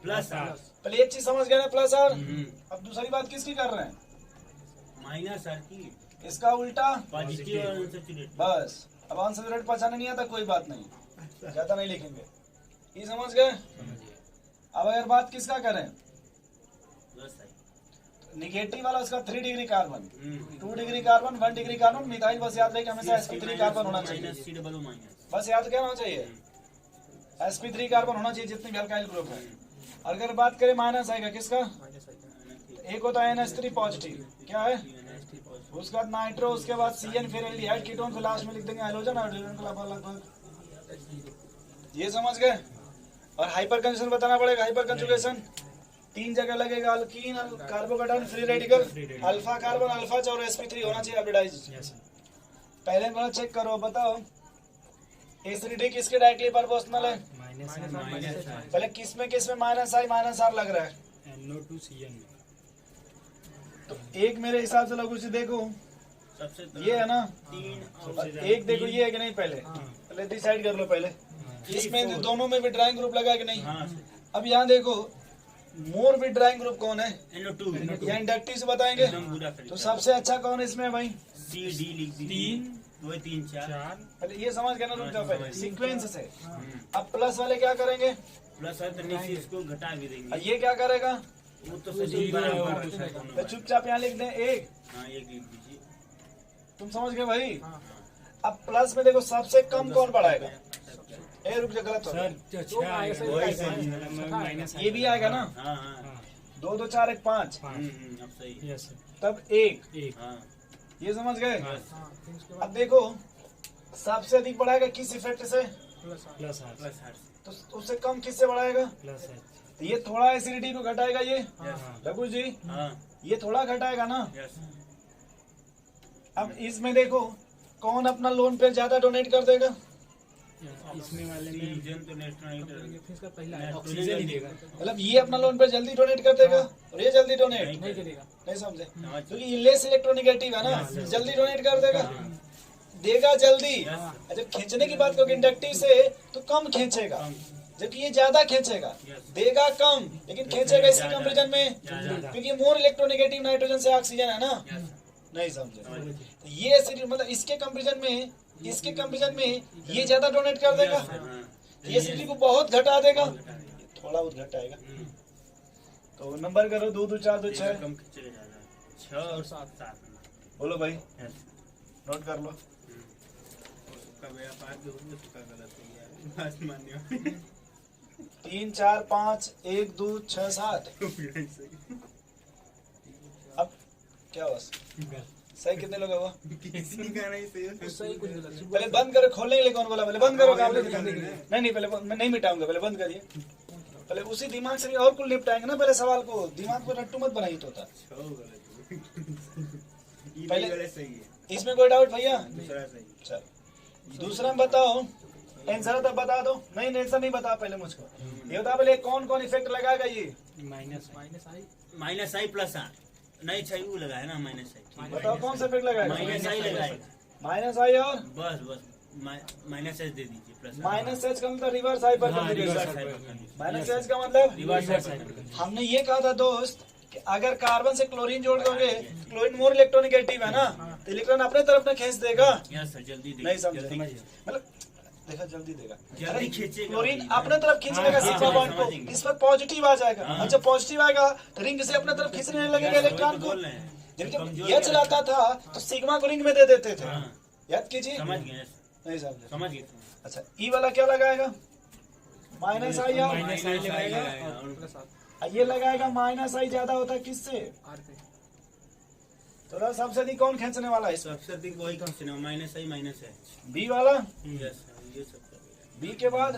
Speaker 1: प्लस
Speaker 3: पहले एक चीज समझ गए ना, प्लस और। अब दूसरी बात किसकी कर रहे हैं?
Speaker 1: माइनस आर की
Speaker 3: इसका उल्टा
Speaker 1: पॉजिटिव और अनसैचुरेटेड।
Speaker 3: बस। अब अनसैचुरेटेड पहचाने नहीं आता कोई बात नहीं, ज्यादा नहीं लिखेंगे। ये समझ गए? अब अगर बात किसका करें,
Speaker 1: प्लस आई।
Speaker 3: निगेटिव वाला उसका 3 degree carbon, 2 degree carbon, 1 degree carbon, methyl बस याद रहे हमेशा sp3 कार्बन होना चाहिए।
Speaker 1: Minus C double minus.
Speaker 3: बस याद क्या होना चाहिए, sp3 कार्बन होना चाहिए जितने भी अल्काइल ग्रुप है। अगर बात करें माइनस आएगा किसका,
Speaker 4: माइनस आई।
Speaker 3: एक होता है NH3 पॉजिटिव, क्या है उसके बाद नाइट्रो, उसके बाद CN, फिर एल्डिहाइड कीटोन, फिर लास्ट में लिख देंगे हाइड्रोजन, हाइड्रोजन का लगभग। ये समझ गए? और हाइपर कंजुगेशन बताना पड़ेगा। हाइपर कंजुगेशन 3 जगह लगेगा, alkyne, carbocation, free radical, alpha carbon, alpha और sp3 होना चाहिए हाइब्रिडाइज। पहले बार चेक करो, बताओ एसिडिटी किसके डायरेक्टली प्रोपोर्शनल है?
Speaker 2: माइनस
Speaker 1: माइनस आई।
Speaker 3: पहले किसमें माइनस आई माइनस आर लग रहा है?
Speaker 2: NO2CN में।
Speaker 3: तो एक मेरे हिसाब से लोगों से देखो
Speaker 1: सबसे
Speaker 3: ये है ना,
Speaker 1: 3
Speaker 3: और एक देखो ये है कि नहीं, पहले डिसाइड कर लो पहले। इसमें दोनों में भी ड्राइंग ग्रुप लगा कि नहीं?
Speaker 1: हाँ
Speaker 3: अब यहाँ देखो मोर भी ड्राइंग ग्रुप कौन है,
Speaker 1: NO2
Speaker 3: या इंडक्टिव से बताएंगे।
Speaker 1: एकदम बुरा
Speaker 3: तो सबसे अच्छा कौन है इसमें भाई?
Speaker 1: सी डी लिख दी।
Speaker 2: 3
Speaker 1: वही 3 4
Speaker 2: 4
Speaker 3: पहले ये समझ गए ना, रुक जाओ पहले सीक्वेंस से। अब प्लस वाले क्या करेंगे,
Speaker 1: प्लस है तो नीचे इसको घटा भी देंगे।
Speaker 3: और ये क्या करेगा?
Speaker 1: वो तो सही बराबर है
Speaker 3: तो
Speaker 1: दोनों।
Speaker 3: चुपचाप यहाँ लिख दें एक,
Speaker 1: हाँ एक लिख दीजिए।
Speaker 3: तुम समझ गए भाई? अब प्लस में देखो सबसे कम कौन बढ़ाएगा? ए रुक जा, गलत हो गया।
Speaker 2: सर 6 आएगा।
Speaker 1: वही सही
Speaker 2: माइनस
Speaker 3: ये भी आएगा ना,
Speaker 1: हाँ हाँ
Speaker 3: 2 2 4 1 5,
Speaker 1: अब सही।
Speaker 2: यस
Speaker 3: तब 1।
Speaker 2: एक
Speaker 1: हाँ
Speaker 3: ये समझ गए?
Speaker 4: हाँ, फिर उसके
Speaker 3: अब
Speaker 4: बाद
Speaker 3: देखो सबसे अधिक बढ़ाएगा किस इफेक्ट से,
Speaker 4: plus I.
Speaker 2: Plus R
Speaker 1: plus H
Speaker 3: तो उससे कम किससे बढ़ाएगा?
Speaker 2: Plus H.
Speaker 3: तो ये थोड़ा एसिडिटी को घटाएगा ये
Speaker 2: हाँ
Speaker 3: रघु जी,
Speaker 1: हाँ
Speaker 3: ये थोड़ा घटाएगा ना।
Speaker 1: यस
Speaker 3: अब इसमें देखो कौन अपना लोन पे ज्यादा डोनेट कर देगा?
Speaker 2: इसमें वाले में
Speaker 1: सीजन तो नेशनल
Speaker 4: फिर उसका पहला है।
Speaker 2: ऑक्सीजन ही देगा।
Speaker 3: मतलब ये अपना लोन पे जल्दी डोनेट कर देगा और ये जल्दी डोनेट
Speaker 4: नहीं करेगा।
Speaker 3: नहीं समझे,
Speaker 1: हाँ।
Speaker 3: क्योंकि ये लेस इलेक्ट्रोनिगेटिव है ना, जल्दी डोनेट कर देगा, देगा जल्दी। जब खींचने की बात करोगे इंडक्टिव से तो कम खींचेगा, जबकि ये ज्यादा खींचेगा, देगा कम लेकिन खींचेगा इसके कंपेरिजन में, क्योंकि मोर इलेक्ट्रोनिगेटिव नाइट्रोजन से ऑक्सीजन है ना। नहीं समझे, तो ये एसिड मतलब इसके कंपेरिजन में ये ज्यादा डोनेट कर देगा, ये एसिडिटी को बहुत घटा देगा, थोड़ा बहुत घटाएगा। तो नंबर करो 2 2 4 2 6,
Speaker 1: कम खींचेगा ज्यादा 6 और 7
Speaker 3: बोलो भाई नोट कर लो।
Speaker 1: उसका व्यापार जो है उसका गलत हो गया बात मानिए
Speaker 3: 3 4 5 1 2 6 7। अब क्या हुआ, सही कितने लोग हुआ?
Speaker 1: किसी का नहीं सही है।
Speaker 4: उससे ही कुछ गलत।
Speaker 3: पहले बंद करो, खोलने के लिए कौन बोला? पहले बंद करो काम। नहीं पहले मैं नहीं मिटाऊंगा, पहले बंद करिए। पहले उसी दिमाग से भी और कुछ निपटाएंगे ना, पहले सवाल को, दिमाग को रट्टू मत बनाइए तोता।
Speaker 1: 6 गलत
Speaker 3: पहले-
Speaker 1: वाला सही है,
Speaker 3: इसमें कोई डाउट भैया?
Speaker 1: दूसरा सही है।
Speaker 3: चल दूसरा में बताओ, आंसर तो बता दो। नहीं आंसर नहीं बता पहले मुझको, ये बता पहले कौन कौन इफेक्ट लगाएगा ये?
Speaker 2: Minus
Speaker 4: -i
Speaker 1: minus I plus R नहीं चाहिए, वो लगाया ना माइनस आई,
Speaker 3: बताओ कौन सा इफेक्ट लगाएगा?
Speaker 1: माइनस आई लगाएगा,
Speaker 3: माइनस आई और
Speaker 1: बस माइनस एच दे दीजिए प्लस
Speaker 3: माइनस एच का मतलब रिवर्स हाइपर
Speaker 2: हाँ,
Speaker 3: कंप्लीमेंट।
Speaker 2: रिवर्स
Speaker 3: माइनस एच का मतलब
Speaker 2: रिवर्स
Speaker 3: हमने ये कहा था दोस्त कि अगर कार्बन से क्लोरीन जोड़ दोगे, क्लोरीन मोर इलेक्ट्रोनेगेटिव है ना, तो इलेक्ट्रॉन अपने तरफ में खींच देगा।
Speaker 1: यस सर, जल्दी
Speaker 3: नहीं समझे? मतलब देखो जल्दी देगा, अरे क्लोरीन अपने तरफ खींच लेगा सिग्मा बॉन्ड को, इस पर पॉजिटिव आ जाएगा। अच्छा पॉजिटिव आएगा तो रिंग से अपने तरफ खींचने लगेगा इलेक्ट्रॉन को। जब ये चलाता था तो सिग्मा को रिंग में दे देते थे, याद कीजिए।
Speaker 1: समझ गए,
Speaker 3: नहीं समझे?
Speaker 1: समझ गए।
Speaker 3: अच्छा ई वाला क्या लगाएगा? माइनस आई और
Speaker 2: माइनस आई लगाएगा
Speaker 3: और ये लगाएगा माइनस आई ज्यादा होता है किससे?
Speaker 4: r पे
Speaker 3: तो सबसे अधिक कौन खींचने वाला है?
Speaker 1: सबसे अधिक वही क्वेश्चन है, minus I minus H.
Speaker 3: B वाला।
Speaker 1: यस ये सब
Speaker 3: बी के बाद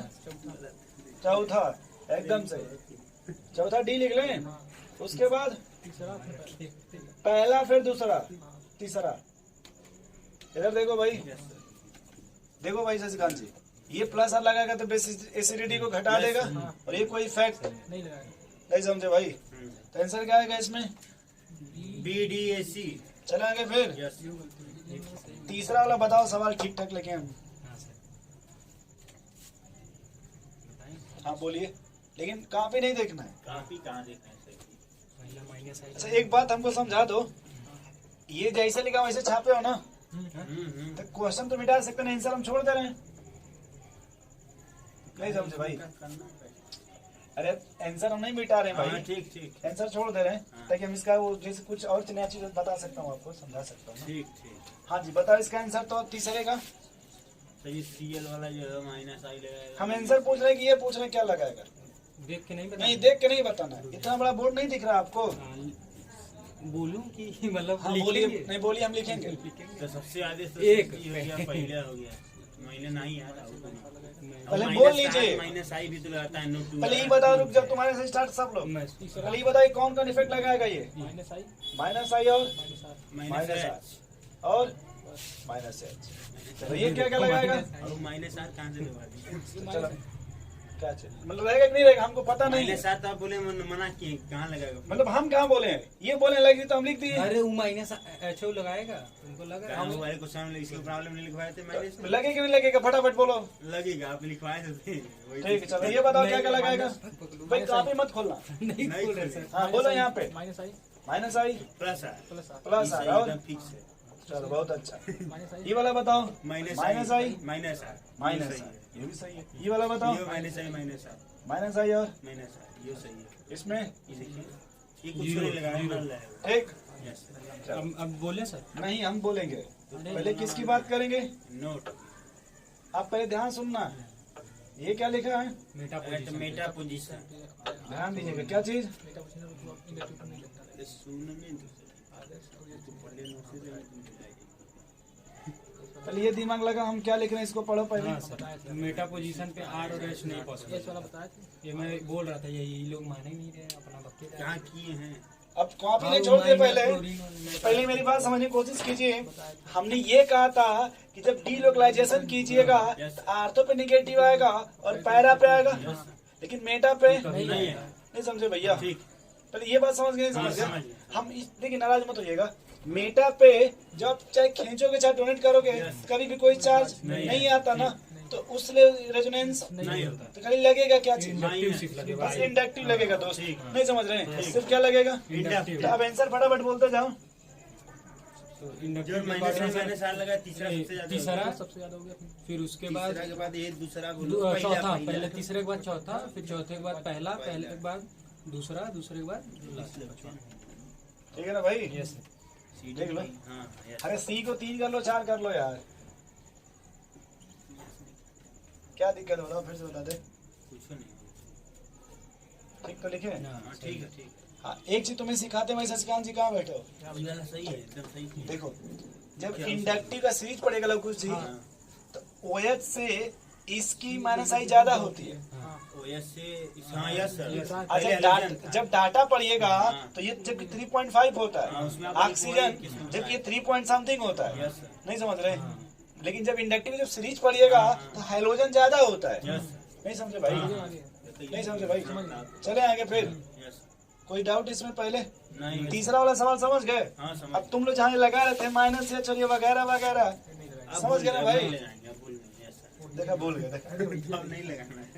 Speaker 3: चौथा, एकदम सही। चौथा डी लिख लें, उसके बाद
Speaker 4: तीसरा फिर
Speaker 3: पहला फिर दूसरा तीसरा। इधर देखो भाई, देखो भाई शशिकांत जी, ये प्लस आर लगाएगा तो एसिडिटी को घटा देगा और ये कोई इफेक्ट
Speaker 4: नहीं लगाएगा।
Speaker 3: नहीं समझे भाई? तो आंसर क्या आएगा इसमें?
Speaker 1: बी डी ए सी।
Speaker 3: चले आगे फिर
Speaker 1: यस
Speaker 3: तीसरा वाला बताओ, सवाल ठीक ठाक लेके हम।
Speaker 2: हाँ सर
Speaker 3: हाँ बोलिए, लेकिन कॉपी नहीं देखना है।
Speaker 1: काफी कहाँ देखना है सही।
Speaker 2: पहला माइनस आई
Speaker 3: अच्छा एक बात हमको समझा दो, ये जैसे लिखा वैसे छापे हो ना, तो क्वेश्चन तो मिटा सकते नहीं, आंसर हम छोड़ दे रहे हैं। नहीं समझे भाई? अरे आंसर हम नहीं मिटा रहे हैं
Speaker 1: हाँ
Speaker 3: भाई,
Speaker 1: ठीक ठीक
Speaker 3: आंसर छोड़ दे रहे हैं ताकि हम इसका वो जैसे कुछ और नया चीज बता सकता हूँ, आपको समझा सकता हूँ।
Speaker 1: ठीक ठीक।
Speaker 3: हाँ जी बताओ इसका आंसर तो तीसरे का।
Speaker 1: तो ये सी एल वाला जो है माइनस आई लगाएगा।
Speaker 3: हम आंसर पूछ रहे हैं कि ये पूछ रहे हैं क्या लगाएगा।
Speaker 2: देख के नहीं बता
Speaker 3: नहीं देख के नहीं बताना है, इतना बड़ा बोर्ड नहीं दिख रहा आपको।
Speaker 2: बोलूं कि मतलब
Speaker 3: हाँ बोलिए, नहीं बोलिए हम लिखेंगे।
Speaker 1: तो सबसे आगे तो
Speaker 2: एक।
Speaker 1: हो गया, पहले हो गया, मैंने नहीं याद
Speaker 3: पहले बोल लीजिए।
Speaker 1: माइनस आई भी तो लगाता है, नोट टू।
Speaker 3: पहले ये बताओ, रुक जब तुम्हारे से स्टार्ट सब लोग, पहले ये बताइए कौन कौन इफेक्ट लगाएगा ये?
Speaker 4: -i
Speaker 3: माइनस आई और
Speaker 1: माइनस
Speaker 3: माइनस
Speaker 1: एच
Speaker 3: आर और माइनस एच। तो ये क्या क्या लगाएगा?
Speaker 1: और माइनस आर कहाँ से लगा दिया?
Speaker 3: चलो क्या चीज मतलब रहेगा कि नहीं रहेगा हमको पता नहीं है।
Speaker 1: माइनस आर तो आप बोले मना किए, कहाँ लगाएगा?
Speaker 3: मतलब हम कहाँ बोले हैं, ये बोलने लगी तो हम लिख दिए।
Speaker 2: अरे वो माइनस एच लगाएगा, उनको लगा
Speaker 1: कहाँ मोबाइल को सामने इसका प्रॉब्लम नहीं लिखवाए थे माइनस में?
Speaker 3: लगे कि नहीं लगेगा फटाफट बोलो।
Speaker 1: लगेगा, आप लिखवाए तो थे वही।
Speaker 3: ठीक है चलो ये बताओ क्या क्या लगाएगा। भाई कॉपी मत खोलना।
Speaker 2: नहीं
Speaker 1: नहीं
Speaker 2: बोल रहे सर।
Speaker 3: हाँ बोलो यहाँ पे
Speaker 4: -i
Speaker 3: minus I
Speaker 1: plus R
Speaker 3: plus R और
Speaker 1: एकदम फिक्स है।
Speaker 3: चलो बहुत अच्छा।
Speaker 4: -i
Speaker 3: ये वाला बताओ
Speaker 1: minus
Speaker 3: minus I
Speaker 1: minus R
Speaker 3: minus I, ये भी सही है। ये वाला बताओ
Speaker 1: ये minus I minus R
Speaker 3: minus I और
Speaker 1: माइनस आर, ये सही है।
Speaker 3: इसमें
Speaker 1: ये देखिए, ये कुछ नहीं लगाया, नल लगाएगा।
Speaker 3: ठीक।
Speaker 1: यस
Speaker 2: अब बोले सर।
Speaker 3: नहीं हम बोलेंगे, पहले किसकी बात करेंगे?
Speaker 1: नोट
Speaker 3: आप पहले ध्यान सुनना, ये क्या लिखा है?
Speaker 1: At meta position.
Speaker 3: ध्यान दीजिएगा क्या चीज?
Speaker 1: सुनने
Speaker 3: पहले ये दिमाग लगा हम क्या लिख रहे हैं, इसको पढ़ो पहले।
Speaker 2: हाँ सर, मेटा पोजीशन पे आर और एच नहीं पॉसिबल।
Speaker 4: वाला बताया था।
Speaker 2: ये मैं बोल रहा था, ये लोग माने ही नहीं रहे, अपना बक्के
Speaker 1: कहाँ किए हैं?
Speaker 3: अब कॉपी नहीं छोड़ दिए पहले मेरी बात समझने की कोशिश कीजिए। हमने ये कहा था कि जब डीलोकलाइजेशन कीजिएगा तो आर्थो पे निगेटिव आएगा और पैरा पे आएगा, लेकिन मेटा पे
Speaker 1: नहीं है।
Speaker 3: नहीं समझे भैया?
Speaker 1: ठीक।
Speaker 3: पहले ये बात समझ गए? नहीं
Speaker 1: हाँ,
Speaker 3: समझ
Speaker 1: समझ
Speaker 3: गए?
Speaker 1: गए।
Speaker 3: हम देखिए नाराज मत होइएगा, मेटा पे जब चाहे खींचोगे चाहे डोनेट करोगे कभी भी कोई चार्ज नहीं आता ना, तो उसलिए रेजोनेंस
Speaker 1: नहीं होता।
Speaker 3: तो खाली लगेगा क्या चीज?
Speaker 2: इंडक्टिव सिर्फ लगेगा।
Speaker 3: बस इंडक्टिव लगेगा दोस्त। नहीं समझ रहे हैं? सिर्फ क्या लगेगा?
Speaker 2: इंडक्टिव।
Speaker 3: तो अब आंसर फटाफट बोलते जाओ।
Speaker 2: तो
Speaker 1: जो
Speaker 2: इंडक्टिव के
Speaker 1: माइनस
Speaker 2: बाद
Speaker 1: माइनस आर लगा, तीसरा सबसे ज्यादा
Speaker 2: तीसरा,
Speaker 1: होगा।
Speaker 4: सबसे ज्यादा हो गया।
Speaker 2: फिर उसके बाद
Speaker 1: तीसरा के बाद ये दूसरा बोलो, पहला,
Speaker 2: चौथा,
Speaker 1: पहला।
Speaker 2: पहले तीसरे के बाद चौथा, फिर चौथे के बाद पहला, पहले के बाद दूसरा, दूसरे के बाद लास्ट।
Speaker 3: ठीक है ना भाई?
Speaker 2: यस
Speaker 1: CD
Speaker 3: देख लो।
Speaker 1: हाँ, yes।
Speaker 3: अरे सी को 3 कर लो 4 कर लो यार, क्या दिक्कत हो रहा है? फिर से बता दे।
Speaker 1: कुछ नहीं।
Speaker 3: ठीक तो लिखे?
Speaker 1: हाँ, ठीक है ठीक है।
Speaker 3: हाँ एक चीज तुम्हें सिखाते हैं, शशिकांत जी कहाँ बैठे हो?
Speaker 1: ये वाला सही है, एकदम सही है।
Speaker 3: देखो जब इंडक्टिव का सीरीज पड़ेगा लोग कुछ
Speaker 1: हाँ।
Speaker 3: तो OH से इसकी माइनस आई ज्यादा होती है,
Speaker 4: हाँ
Speaker 1: ओएस से हाँ यस सर
Speaker 3: अच्छा
Speaker 1: पहले halogen था।
Speaker 3: जब डाटा पढ़िएगा
Speaker 1: हाँ।
Speaker 3: तो ये जब 3.5 होता
Speaker 1: हाँ,
Speaker 3: है
Speaker 1: उसमें आप
Speaker 3: ऑक्सीजन,
Speaker 1: किस्म
Speaker 3: जब
Speaker 1: का
Speaker 3: ये
Speaker 1: है।
Speaker 3: 3 पॉइंट समथिंग होता है,
Speaker 1: यस सर
Speaker 3: नहीं समझ रहे? लेकिन जब इंडक्टिव जब सीरीज पढ़िएगा
Speaker 1: हाँ।
Speaker 3: तो हाइड्रोजन ज्यादा होता है।
Speaker 1: यस सर
Speaker 3: नहीं समझे भाई?
Speaker 1: हाँ,
Speaker 3: नहीं समझे भाई?
Speaker 1: हाँ,
Speaker 3: चले आगे फिर।
Speaker 1: यस
Speaker 3: कोई डाउट इसमें पहले?
Speaker 1: नहीं
Speaker 3: तीसरा वाला सवाल समझ गए?
Speaker 1: हाँ समझ
Speaker 3: अब तुम लोग जहाँ लगा रहे थे माइनस या चलिए वगैरह वगैरह,
Speaker 1: अब
Speaker 3: समझ
Speaker 1: भूल
Speaker 3: गए ना
Speaker 1: गए,
Speaker 3: भाई?
Speaker 1: भूल लगाएंगे, अब भूल गए, yes sir।
Speaker 3: देखा भूल गए, देखा।
Speaker 1: अब नहीं लगाना है।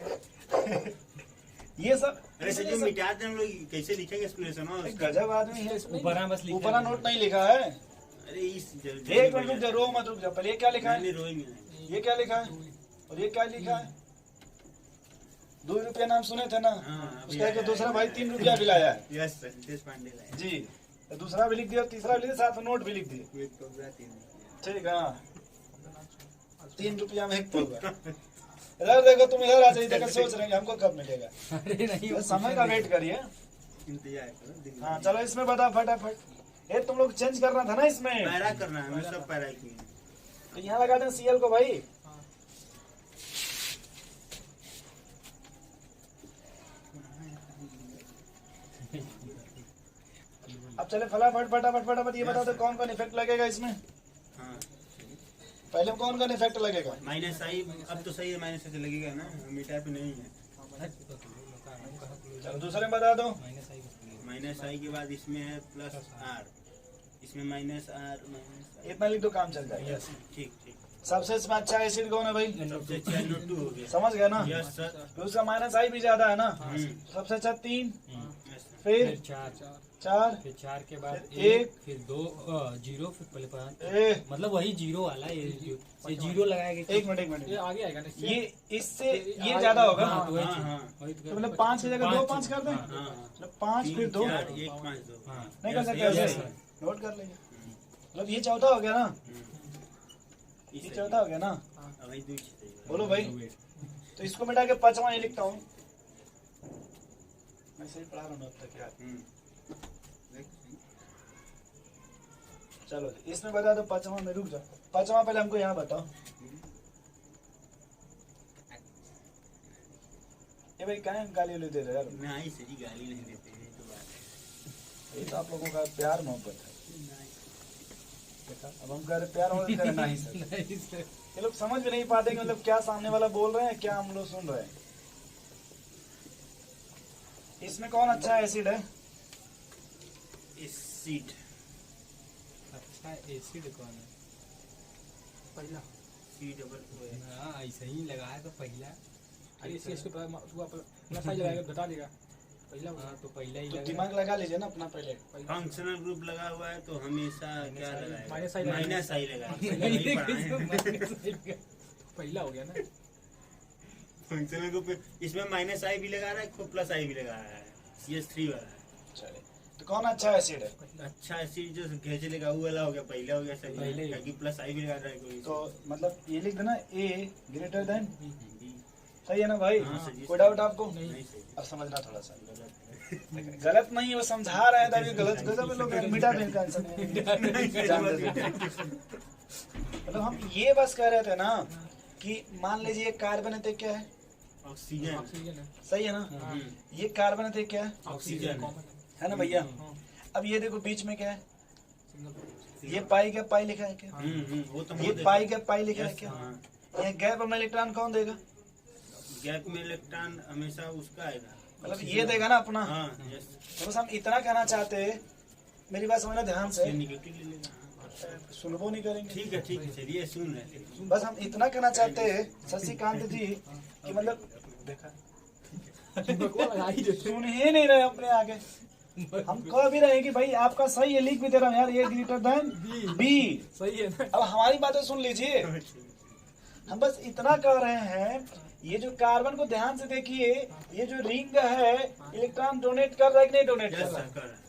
Speaker 3: ये सब
Speaker 1: अरे सर जो मिटाते हैं हम लोग कैसे लिखेंगे एक्सप्लेनेशन
Speaker 3: एक गजब आदमी है।
Speaker 2: ऊपर बस लिखा
Speaker 3: ऊपर नोट नहीं लिखा है।
Speaker 1: अरे इस
Speaker 3: एक मिनट रुक जा, रो मत, रुक जा। पहले ये क्या लिखा है?
Speaker 1: मैंने रोएंगे नहीं।
Speaker 3: ये क्या लिखा है? और ये क्या लिखा है? 2 रुपया नाम सुने थे ना?
Speaker 1: हाँ, अभी
Speaker 3: उसका एक
Speaker 1: आया
Speaker 3: दूसरा
Speaker 1: है।
Speaker 3: भाई 3 रुपया भी लाया है।
Speaker 1: यस सर नितेश पांडे लाए
Speaker 3: जी, तो दूसरा भी लिख दिया, तीसरा भी लिख दिया, साथ में नोट भी लिख दिए।
Speaker 1: एक पौधा 3 रुपया।
Speaker 3: ठीक है, हाँ। 3 रुपया में एक पौधा। इधर देखो, तुम इधर आ जाइए, देखो सोच रहे हैं हमको कब मिलेगा।
Speaker 2: अरे नहीं
Speaker 3: तो समय का वेट करिए।
Speaker 1: इंतजार करो दिन
Speaker 3: हाँ चलो, इसमें बता फटाफट। ये तुम लोग चेंज करना था ना इसमें,
Speaker 1: पैरा करना है, हमें सब पैरा किए हैं।
Speaker 3: तो यहाँ लगा दें CL को भाई। अब चले फटाफट फटाफट फटाफट ये बता दो कौन कौन इफेक्ट लगेगा इसमें?
Speaker 1: हाँ
Speaker 3: पहले कौन कौन इफेक्ट लगेगा?
Speaker 1: माइनस आई अब तो सही है, माइनस से लगेगा ना, मीटर पे नहीं है।
Speaker 3: चलो दूसरे में बता दो।
Speaker 1: माइनस आई के बाद इसमें है प्लस आर, इसमें माइनस आर माइनस
Speaker 3: इतना लिख दो, काम चल जाएगा।
Speaker 1: ठीक ठीक।
Speaker 3: सबसे इसमें अच्छा एसिड कौन है भाई?
Speaker 1: सबसे अच्छा NO2 हो गया।
Speaker 3: समझ गए ना?
Speaker 1: Yes sir.
Speaker 3: तो उसका माइनस आई भी ज्यादा है ना?
Speaker 1: हम्म,
Speaker 3: सबसे अच्छा 3,
Speaker 1: यस सर।
Speaker 3: फिर
Speaker 2: फिर
Speaker 3: 4,
Speaker 2: फिर 4 के बाद
Speaker 3: फिर
Speaker 2: 1 फिर 2 0 फिर पहले 5 मतलब वही 0 वाला ये 0 लगाएगा।
Speaker 3: एक मिनट
Speaker 4: ये आगे आएगा ना
Speaker 3: ये इससे ये ज्यादा होगा।
Speaker 2: हाँ, तो वही
Speaker 1: हाँ,
Speaker 2: चीज।
Speaker 1: हाँ।
Speaker 2: वही तो
Speaker 3: तो मतलब 5 की जगह 2 5 कर दें?
Speaker 1: हाँ, हाँ।
Speaker 3: मतलब 5 फिर 2
Speaker 1: 4 1 5 2
Speaker 2: हाँ
Speaker 3: नहीं कर सकते
Speaker 1: यस,
Speaker 3: ऐसे?
Speaker 1: यस,
Speaker 3: नोट कर लेंगे। मतलब ये चौथा हो गया ना? ये
Speaker 1: इसे
Speaker 3: चौथा हो गया ना?
Speaker 1: अब भाई 2 चाहिए।
Speaker 3: बोलो भाई। तो इसको मिटा के 5वां ये लिखता हूँ। मैं सही पढ़ा रहा हूँ अब तक यार। चलो इसमें बता दो 5वां में, रुक जाओ। 5वां पहले हमको यहाँ बताओ। ये भाई क्या गाली वाली दे रहे हो यार?
Speaker 1: नहीं सर जी गाली नहीं देते हैं, तो बात है।
Speaker 3: ये तो आप लोगों का प्यार मोहब्बत है। देखा? अब हम कह रहे प्यार मोहब्बत करें नहीं सर।
Speaker 2: नहीं सर।
Speaker 3: ये लोग समझ भी नहीं पाते कि मतलब क्या सामने वाला बोल रहे हैं, क्या हम लोग सुन रहे हैं। इसमें कौन अच्छा एसिड है?
Speaker 1: एसिड
Speaker 2: अच्छा एसिड कौन है?
Speaker 4: पहला
Speaker 1: C डबल O है।
Speaker 2: हाँ ऐसे ही लगाया तो पहला।
Speaker 4: अरे इसके इसके बाद तू अपना साइज लगाएगा बता देगा पहला
Speaker 2: हाँ तो पहला ही
Speaker 3: तो
Speaker 2: लगा।
Speaker 3: दिमाग लगा लीजिए ना अपना पहले।
Speaker 1: फंक्शनल ग्रुप लगा हुआ है तो हमेशा क्या लगाएगा?
Speaker 4: माइनस आई लगाएगा।
Speaker 1: माइनस आई लगाएगा। यही पढ़ा है।
Speaker 4: पहला हो गया ना
Speaker 1: फंक्शनल ग्रुप इसमें माइनस आई भी लगा रहा है, प्लस आई भी लगा रहा है। CS3 वाला है।
Speaker 3: चलिए, तो कौन अच्छा एसिड है?
Speaker 1: अच्छा एसिड जो घेचे लगा वो वाला हो गया, पहला हो गया सही
Speaker 2: पहले
Speaker 1: है,
Speaker 2: ही।
Speaker 1: क्योंकि प्लस आई भी लगा रहा है कोई।
Speaker 3: तो मतलब ये लिख देना A ग्रेटर देन,
Speaker 1: B,
Speaker 3: सही है ना भाई?
Speaker 1: हाँ, सही।
Speaker 3: कोई डाउट आपको?
Speaker 1: नहीं सही।
Speaker 3: अब समझना थोड़ा सा।
Speaker 1: गलत है।
Speaker 3: गलत नहीं है, वो समझा रहे हैं ताकि गलत गलत लोग मिटा दें टेंशन मतलब हम ये बस कह रहे थे ना कि मान लीजिए कार्बन है क्या है?
Speaker 1: ऑक्सीजन।
Speaker 4: ऑक्सीजन है
Speaker 3: सही है ना?
Speaker 1: हम्म,
Speaker 3: ये कार्बन है क्या है?
Speaker 1: ऑक्सीजन।
Speaker 4: कॉमन
Speaker 3: है ना भैया?
Speaker 4: हाँ
Speaker 3: अब ये देखो बीच में क्या है?
Speaker 4: सिंगल
Speaker 3: ये पाई क्या पाई लिखा है क्या?
Speaker 1: वो तो
Speaker 3: ये पाई क्या पाई लिखा है
Speaker 1: यस,
Speaker 3: क्या?
Speaker 1: हाँ।
Speaker 3: ये गैप में इलेक्ट्रॉन कौन देगा?
Speaker 1: गैप में इलेक्ट्रॉन हमेशा उसका आएगा।
Speaker 3: मतलब ये देगा ना अपना।
Speaker 1: हाँ यस।
Speaker 3: तो बस हम इतना कहना चाहते हैं, मेरी बात समझना ध्यान से,
Speaker 1: निगेटिव ले लेना।
Speaker 3: सुनबो नहीं करेंगे।
Speaker 1: ठीक है चलिए सुन रहे हैं।
Speaker 3: बस हम इतना कहना चाहते हैं शशिकांत जी कि मतलब देखा
Speaker 4: लगा ही देते
Speaker 3: सुन ही नहीं रहे अपने आगे। हम कह भी रहे हैं कि भाई आपका सही है, लिख भी दे रहा हूँ यार, ये ग्रेटर देन बी।
Speaker 4: सही है ना
Speaker 3: अब हमारी बातें सुन लीजिए। हम बस इतना कह रहे हैं, ये जो कार्बन को ध्यान से देखिए, ये जो रिंग है इलेक्ट्रॉन डोनेट कर रहा है कि नहीं डोनेट कर
Speaker 1: यस
Speaker 3: रहा
Speaker 1: सर
Speaker 3: है?
Speaker 1: कर रहा है।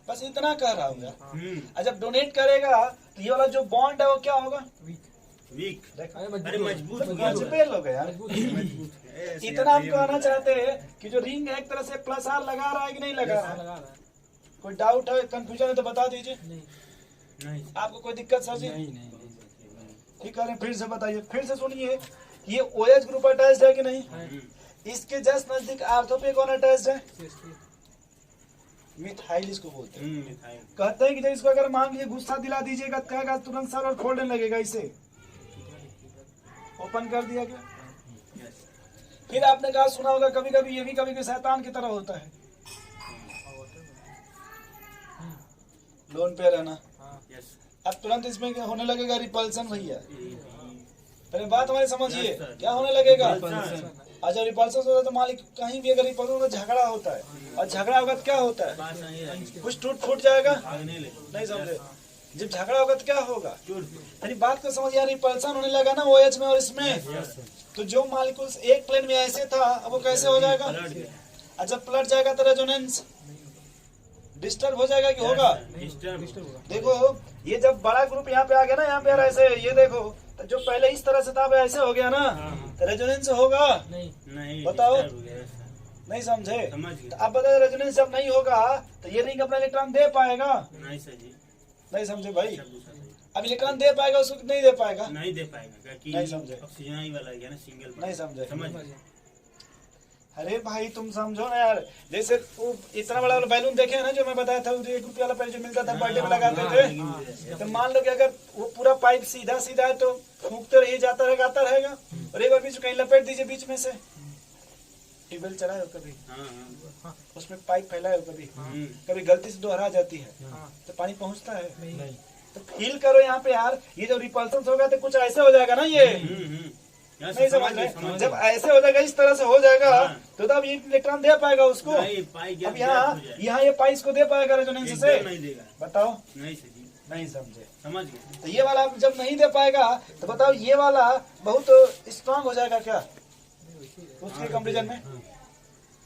Speaker 3: बस इतना कह रहा हूँ यार।
Speaker 1: हम्म,
Speaker 3: और जब डोनेट करेगा तो ये वाला जो बॉन्ड है वो क्या होगा?
Speaker 1: वीक।
Speaker 3: देखा?
Speaker 1: अरे मजबूत हो गया।
Speaker 3: मजबूत हो गया यार।
Speaker 1: मजबूत है। ऐसे
Speaker 3: इतना हम
Speaker 1: यार,
Speaker 3: कहना चाहते हैं कि जो रिंग है एक तरह से प्लस आर लगा रहा है कि नहीं लगा रहा है?
Speaker 4: लगा रहा है
Speaker 3: कोई डाउट है, कंफ्यूजन है तो बता दीजिए।
Speaker 4: नहीं
Speaker 1: नहीं
Speaker 3: आपको कोई दिक्कत सर जी?
Speaker 2: नहीं नहीं
Speaker 3: ठीक कह रहे हैं, फिर से बताइए, फिर से सुनिए। ये OH ग्रुप अटैच्ड है कि नहीं?
Speaker 4: है
Speaker 1: हम्म,
Speaker 3: इसके जस्ट नजदीक आर्थो पे कौन अटैच्ड है?
Speaker 4: CH3
Speaker 3: मिथाइल इसको बोलते हैं।
Speaker 1: मिथाइल।
Speaker 3: कहते हैं कि जब इसको अगर मान लीजिए गुस्सा दिला दीजिएगा तो कहेगा तुरंत सर और खोलने लगेगा इसे। ओपन कर दिया गया।
Speaker 1: यस
Speaker 3: फिर आपने कहा सुना होगा कभी कभी ये भी कभी कभी शैतान की तरह होता है। लोन पे रहना,
Speaker 1: यस
Speaker 3: अब तुरंत इसमें क्या होने लगेगा? रिपल्सन भैया। पहले बात हमारी समझिए,
Speaker 1: Yes, sir.
Speaker 3: क्या होने लगेगा?
Speaker 1: Repulsion।
Speaker 3: अच्छा रिपल्सन होता है तो मालिक कहीं भी अगर रिपल्सन होता है झगड़ा होता है, और झगड़ा होगा तो क्या होता है?
Speaker 1: बात नहीं है,
Speaker 3: कुछ टूट फूट जाएगा।
Speaker 1: भागने लगे।
Speaker 3: नहीं समझे? जब झगड़ा होगा तो क्या होगा?
Speaker 1: चोट।
Speaker 3: यानी बात को समझ यार, रिपल्सन होने लगा ना OH में और इसमें,
Speaker 1: यस
Speaker 3: तो जो मालिक्यूल्स एक प्लेन में ऐसे था अब वो कैसे हो जाएगा?
Speaker 1: पलट गया।
Speaker 3: और जब पलट जाएगा तो रेजोनेंस डिस्टर्ब हो जाएगा कि होगा?
Speaker 1: डिस्टर्ब
Speaker 4: होगा।
Speaker 3: देखो ये जब बड़ा ग्रुप यहाँ पे आ गया ना, यहाँ पे यार ऐसे ये देखो, तो जो पहले इस तरह से था अब ऐसे हो गया ना, तो रेजोनेंस होगा?
Speaker 4: नहीं
Speaker 1: नहीं
Speaker 3: बताओ।
Speaker 1: disturb हो गया, yes, sir।
Speaker 3: नहीं समझे?
Speaker 1: समझ
Speaker 3: तो
Speaker 1: गए।
Speaker 3: अब बताओ रेजोनेंस जब नहीं होगा तो ये रिंग अपना इलेक्ट्रॉन दे पाएगा?
Speaker 1: नहीं सर जी।
Speaker 3: नहीं समझे भाई?
Speaker 1: सब दूसरा सही।
Speaker 3: अब इलेक्ट्रॉन दे पाएगा उसको कि नहीं दे पाएगा?
Speaker 1: नहीं दे पाएगा क्योंकि
Speaker 3: नहीं समझे।
Speaker 1: ऑक्सीजन ही वाला है ना, सिंगल।
Speaker 3: नहीं समझे?
Speaker 1: समझ गए।
Speaker 3: अरे भाई तुम समझो ना यार, जैसे वो इतना बड़ा वाला बैलून देखे हैं ना जो मैं बताया था, वो ₹1 वाला पहले जो मिलता था बर्थडे में लगाते थे, तो मान लो कि अगर वो पूरा पाइप सीधा सीधा है तो फूंकते रहिए, जाता रहेगा आता रहेगा, और एक बार बीच में कहीं लपेट दीजिए बीच में से। ट्यूबवेल चला है कभी,
Speaker 1: हाँ हाँ।
Speaker 3: उसमें पाइप फैला है कभी,
Speaker 1: हम्म।
Speaker 3: कभी गलती से दोहरा जाती है
Speaker 4: हाँ
Speaker 3: तो पानी पहुंचता है?
Speaker 4: नहीं
Speaker 3: तो फील करो यहाँ पे यार, ये जो रिपल्सन होगा तो कुछ ऐसे हो जाएगा ना ये।
Speaker 1: यस,
Speaker 3: नहीं समझ
Speaker 1: गए,
Speaker 3: रहे?
Speaker 1: समझ
Speaker 3: जब
Speaker 1: गए।
Speaker 3: ऐसे हो जाएगा, इस तरह से हो जाएगा,
Speaker 1: हाँ।
Speaker 3: तो तब ये इलेक्ट्रॉन दे पाएगा उसको?
Speaker 1: नहीं, पाई गैप
Speaker 3: अब यहाँ
Speaker 1: हो जाए।
Speaker 3: यहाँ ये पाइस को दे पाएगा रेजोनेंस से?
Speaker 1: एकदम नहीं देगा।
Speaker 3: बताओ।
Speaker 1: नहीं सर जी।
Speaker 3: नहीं समझे?
Speaker 1: समझ गए।
Speaker 3: तो ये वाला आप जब नहीं दे पाएगा तो बताओ ये वाला बहुत स्ट्रांग हो जाएगा क्या उसके कंपेरिजन में?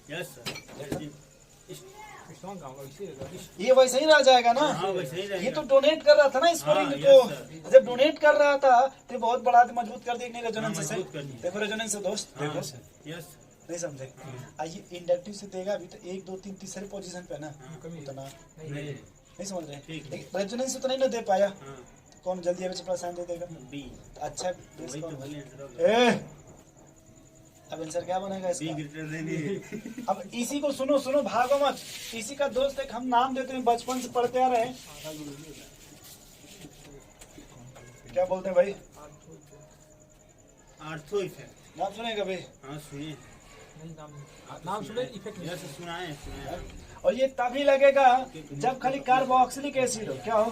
Speaker 1: Yes sir. यस जी।
Speaker 4: स्ट्रॉन्ग होगा इसी
Speaker 3: ये वैसे ही रह जाएगा ना?
Speaker 1: हाँ वैसे ही रहेगा।
Speaker 3: ये तो डोनेट कर रहा था ना इस
Speaker 1: हाँ,
Speaker 3: रिंग
Speaker 1: yes,
Speaker 3: को,
Speaker 1: sir।
Speaker 3: जब डोनेट कर रहा था तो बहुत बड़ा मजबूत कर दिया रेजोनेंस
Speaker 1: हाँ,
Speaker 3: से।
Speaker 1: मजबूत कर दिया।
Speaker 3: देखो रेजोनेंस से दोस्त,
Speaker 1: हाँ,
Speaker 3: देखो
Speaker 1: यस।
Speaker 3: नहीं समझे? आइए इंडक्टिव से देगा अभी तो 1 2 3 तीसरे पोजीशन पे ना,
Speaker 4: कमी
Speaker 3: उतना
Speaker 1: नहीं।
Speaker 3: नहीं समझ रहे?
Speaker 1: ठीक है।
Speaker 3: लेकिन रेजोनेंस से तो नहीं ना दे पाया,
Speaker 1: हाँ।
Speaker 3: तो कौन जल्दी अभी प्लस साइन दे देगा?
Speaker 1: बी।
Speaker 3: तो अच्छा बेस
Speaker 1: वही तो
Speaker 3: कौन
Speaker 1: बोले
Speaker 3: है?
Speaker 1: आंसर होगा।
Speaker 3: ए अब आंसर क्या बनेगा
Speaker 1: बी
Speaker 3: इसका?
Speaker 1: Greater than.
Speaker 3: अब इसी को सुनो सुनो, भागो मत। इसी का दोस्त एक हम नाम देते हैं, बचपन से पढ़ते आ रहे हैं, क्या बोलते हैं भाई?
Speaker 1: Ortho effect.
Speaker 3: नाम सुने कभी?
Speaker 1: हाँ सुनिए।
Speaker 4: नहीं नाम सुने इफेक्ट नहीं
Speaker 1: यस सुनाए सुनाए।
Speaker 3: और ये तभी लगेगा जब खाली कार्बोक्सिलिक एसिड हो। क्या हो?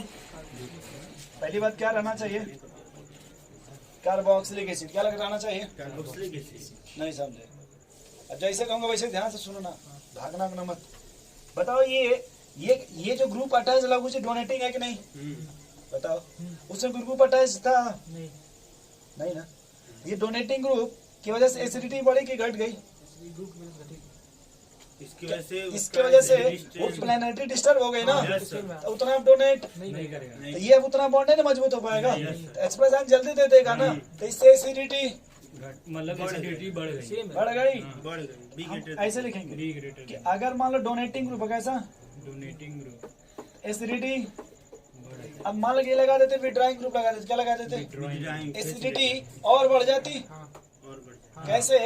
Speaker 3: पहली बात क्या रहना चाहिए? Carboxylic acid. क्या लगाना चाहिए?
Speaker 1: Carboxylic acid.
Speaker 3: नहीं समझे? अब जैसे कहूंगा वैसे ध्यान से सुनो ना, भागना ना मत। बताओ ये जो ग्रुप अटैच लघु से डोनेटिंग है कि नहीं? बताओ। उसमें ग्रुप अटैच था
Speaker 4: नहीं
Speaker 3: नहीं ना? ये डोनेटिंग ग्रुप की वजह से एसिडिटी बढ़ी कि घट गई?
Speaker 4: ग्रुप में घटी
Speaker 1: इसकी वजह से
Speaker 3: इसके वजह से
Speaker 1: उसका
Speaker 3: वो प्लैनेटरी डिस्टर्ब हो गई ना,
Speaker 1: यस सर।
Speaker 3: तो उतना आप डोनेट,
Speaker 4: नहीं करेगा
Speaker 3: तो ये अब उतना बॉन्ड नहीं मजबूत हो पाएगा,
Speaker 1: Yes, sir।
Speaker 3: तो एक्सप्रेस आयन जल्दी दे देगा ना, तो इससे एसिडिटी
Speaker 2: मतलब एसिडिटी बढ़ गई।
Speaker 4: सेम
Speaker 3: बढ़ गई।
Speaker 1: बढ़ गई। बी
Speaker 3: हम
Speaker 1: ग्रेटर।
Speaker 3: ऐसे लिखेंगे
Speaker 2: बी ग्रेटर
Speaker 3: कि अगर मान लो डोनेटिंग ग्रुप कैसा
Speaker 2: डोनेटिंग ग्रुप
Speaker 3: एसिडिटी,
Speaker 2: बढ़ गई।
Speaker 3: अब मान लो ये लगा देते विड्राइंग ग्रुप लगा देते, क्या लगा देते?
Speaker 1: विड्राइंग
Speaker 3: एसिडिटी और बढ़ जाती।
Speaker 4: हाँ
Speaker 1: और बढ़ जाए।
Speaker 3: कैसे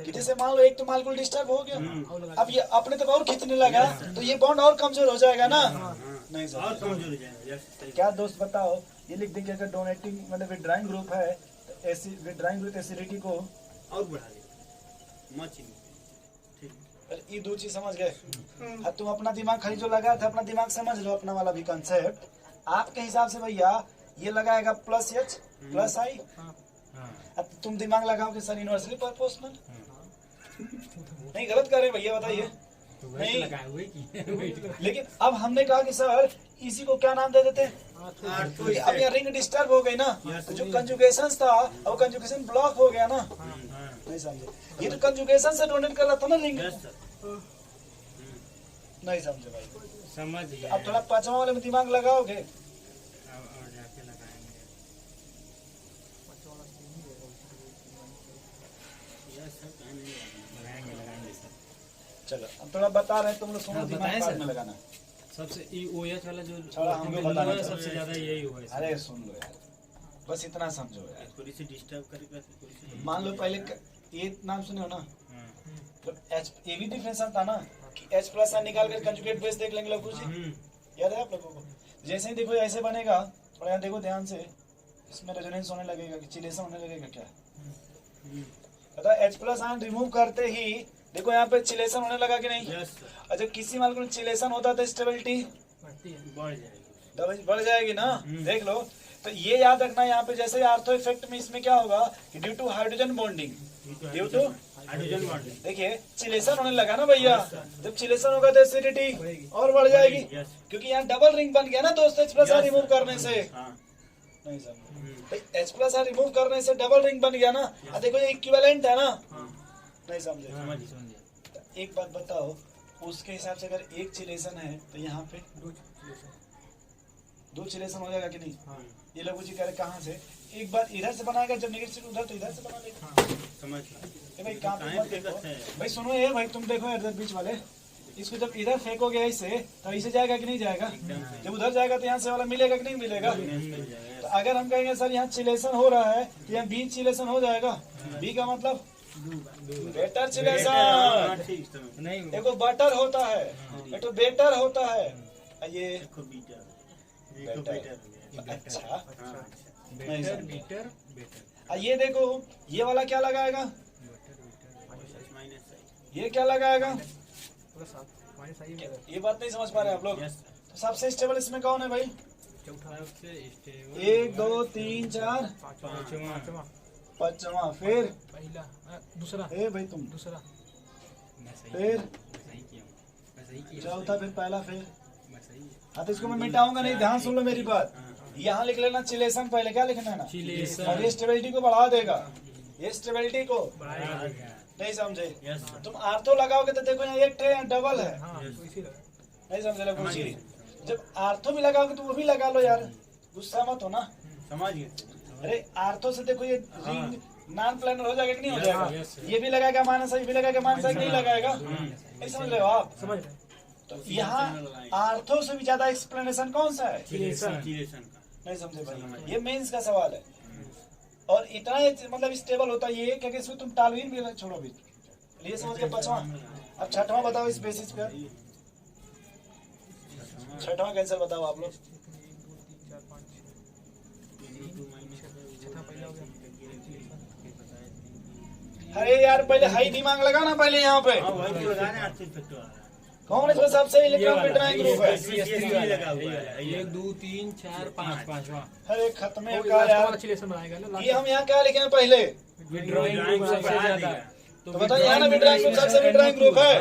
Speaker 3: कि जैसे मान लो एक तो मालिक्यूल डिस्टर्ब हो गया,
Speaker 4: और लगा
Speaker 3: अब ये अपने तरफ और खींचने लगा, तो ये बॉन्ड और कमजोर हो जाएगा ना?
Speaker 1: हाँ।
Speaker 3: नहीं समझे?
Speaker 1: और कमजोर हो जाएगा। यस सही।
Speaker 3: क्या दोस्त बताओ, ये लिख देंगे अगर डोनेटिंग मतलब विड्राइंग ग्रुप है तो विड्राइंग ग्रुप एसिडिटी को,
Speaker 1: और बढ़ा देगा। मत चिंता। ठीक।
Speaker 3: अरे ये दो चीज समझ गए? अब तुम अपना दिमाग खाली जो लगा था अपना दिमाग समझ लो, अपना वाला भी कंसेप्ट आपके हिसाब से भैया ये लगाएगा प्लस एच प्लस आई,
Speaker 4: हाँ
Speaker 3: अब तुम दिमाग लगाओगे सर यूनिवर्सली प्रोपोर्शनल, नहीं गलत कर रहे भैया बताइए?
Speaker 2: तो
Speaker 3: नहीं।
Speaker 2: वही लगाए हुए की
Speaker 3: लेकिन अब हमने कहा कि सर इसी को क्या नाम दे देते?
Speaker 1: आर्थो
Speaker 3: तो अब यहाँ रिंग डिस्टर्ब हो गई ना, तो जो कंजुगेशन था अब कंजुगेशन ब्लॉक हो गया ना, नहीं समझे? ये तो कंजुगेशन से डोनेट कर रहा था ना रिंग,
Speaker 1: यस सर।
Speaker 3: नहीं समझे भाई?
Speaker 2: समझ गए।
Speaker 3: अब थोड़ा पांचवा वाले में दिमाग लगाओगे,
Speaker 2: अब और जाके लगाएंगे।
Speaker 1: यस सर कहीं नहीं लगाना।
Speaker 2: लगाएंगे सर।
Speaker 3: चलो अब थोड़ा बता रहे हैं तुम लोग सुनो,
Speaker 2: हाँ,
Speaker 3: दिमाग
Speaker 2: बताएं
Speaker 3: बाद
Speaker 2: सर।
Speaker 3: में लगाना।
Speaker 2: सबसे ई ओएच वाला जो
Speaker 3: छोड़ा, हम लोग बताना चाहते हैं।
Speaker 2: सबसे ज्यादा यही हुआ है।
Speaker 3: अरे सुन लो यार, बस इतना समझो यार।
Speaker 1: थोड़ी सी डिस्टर्ब करेगा, थोड़ी सी।
Speaker 3: मान लो पहले ये नाम सुने हो ना,
Speaker 2: हाँ।
Speaker 3: एच ये भी डिफरेंस था ना कि H प्लस आयन निकाल कर कंजुगेट बेस देख लेंगे लोग जी, याद है आप लोगों को? जैसे ही देखो ऐसे बनेगा, और यहाँ देखो ध्यान से, इसमें रेजोनेंस होने लगेगा कि चिलेशन होने लगेगा क्या पता? H प्लस आयन रिमूव करते ही देखो यहाँ पे चिलेशन होने लगा कि नहीं?
Speaker 1: यस
Speaker 3: और जब किसी माल को चिलेशन होता है तो स्टेबिलिटी
Speaker 1: बढ़ जाएगी।
Speaker 3: बढ़ जाएगी ना, देख लो। तो ये याद रखना यहाँ पे, जैसे आर्थो इफेक्ट में इसमें क्या होगा कि due to hydrogen bonding, due to
Speaker 1: hydrogen bonding,
Speaker 3: देखिए चिलेशन होने लगा ना भैया, जब चिलेशन होगा तो एसिडिटी और बढ़ जाएगी, क्योंकि यहाँ डबल रिंग बन गया ना दोस्तों, H प्लस आर रिमूव करने से। नहीं समझे? H प्लस आर रिमूव करने से डबल रिंग बन गया ना। देखो ये इक्विवेलेंट है ना, नहीं समझे? एक बात बताओ, उसके हिसाब से अगर एक चिलेशन है तो यहाँ पे दो चिलेशन हो जाएगा कि नहीं? ये लोग जी कह रहे कहाँ से, एक बार इधर से बनाएगा जब नेगेटिव उधर तो इधर से बना लेगा।
Speaker 1: समझ
Speaker 3: भाई काम मत देखो भाई, सुनो ये भाई, तुम देखो इधर बीच वाले, इसको जब इधर फेंकोगे ऐसे तो ऐसे जाएगा कि नहीं जाएगा? जब उधर जाएगा तो यहाँ से वाला मिलेगा कि नहीं मिलेगा? तो अगर हम कहेंगे सर यहाँ चिलेशन हो रहा है तो यहाँ बी चिलेशन हो जाएगा। बी का मतलब बेटर चिलेशन, देखो बटर होता है, एक तो बेटर होता है, ये अच्छा ये देखो ये वाला क्या लगाएगा, ये क्या लगाएगा, ये बात नहीं समझ पा रहे आप लोग? तो सबसे स्टेबल इसमें कौन है भाई? 1 2 3 4 5वां, फिर
Speaker 4: दूसरा
Speaker 3: भाई तुम
Speaker 4: दूसरा,
Speaker 3: फिर चौथा, फिर पहला, फिर हाँ। तो इसको मैं मिटाऊंगा नहीं, ध्यान सुन लो मेरी बात। यहाँ लिख लेना चिलेशन, पहले क्या लिखना है ना, और ये स्टेबिलिटी को बढ़ा देगा, ये स्टेबिलिटी को नहीं समझे? तुम आर्थो लगाओगे तो देखो यहाँ एक है, डबल है, नहीं समझे लोग? जब आर्थो भी लगाओगे तो वो भी लगा लो यार, गुस्सा मत हो ना,
Speaker 1: समझ गए?
Speaker 3: अरे आर्थो से देखो ये रिंग नॉन प्लानर हो जाएगा कि नहीं हो जाएगा? ये भी लगाएगा माइनस, ये भी लगाएगा माइनस, नहीं लगाएगा? नहीं समझ रहे हो आप?
Speaker 4: समझ रहे?
Speaker 3: तो यहाँ आर्थो से भी ज्यादा एक्सप्लेनेशन कौन सा है?
Speaker 1: चिलेशन
Speaker 3: नहीं समझे भाई? ये मेंस का सवाल है, और इतना मतलब स्टेबल होता है ये, क्योंकि इसमें तुम टालवीन भी छोड़ो भी, ये समझ के 5वां। अब 6वां बताओ इस बेसिस पे, 6वां कैंसर बताओ आप लोग। अरे यार पहले हाई दिमाग लगाना पहले यहाँ पे, कौन इसमें सबसे इलेक्ट्रॉन बिटराइन ग्रुप है?
Speaker 2: 1 2 3 4 5 5वां।
Speaker 3: अरे खत्म का यार,
Speaker 4: चिलेशन बनाएगा ना
Speaker 3: ये हम यहाँ क्या लिखे पहले?
Speaker 2: विड्रॉइंग ग्रुप सबसे ज्यादा,
Speaker 3: तो बताइए यहाँ ना विड्रॉइंग ग्रुप सबसे विड्रॉइंग ग्रुप है।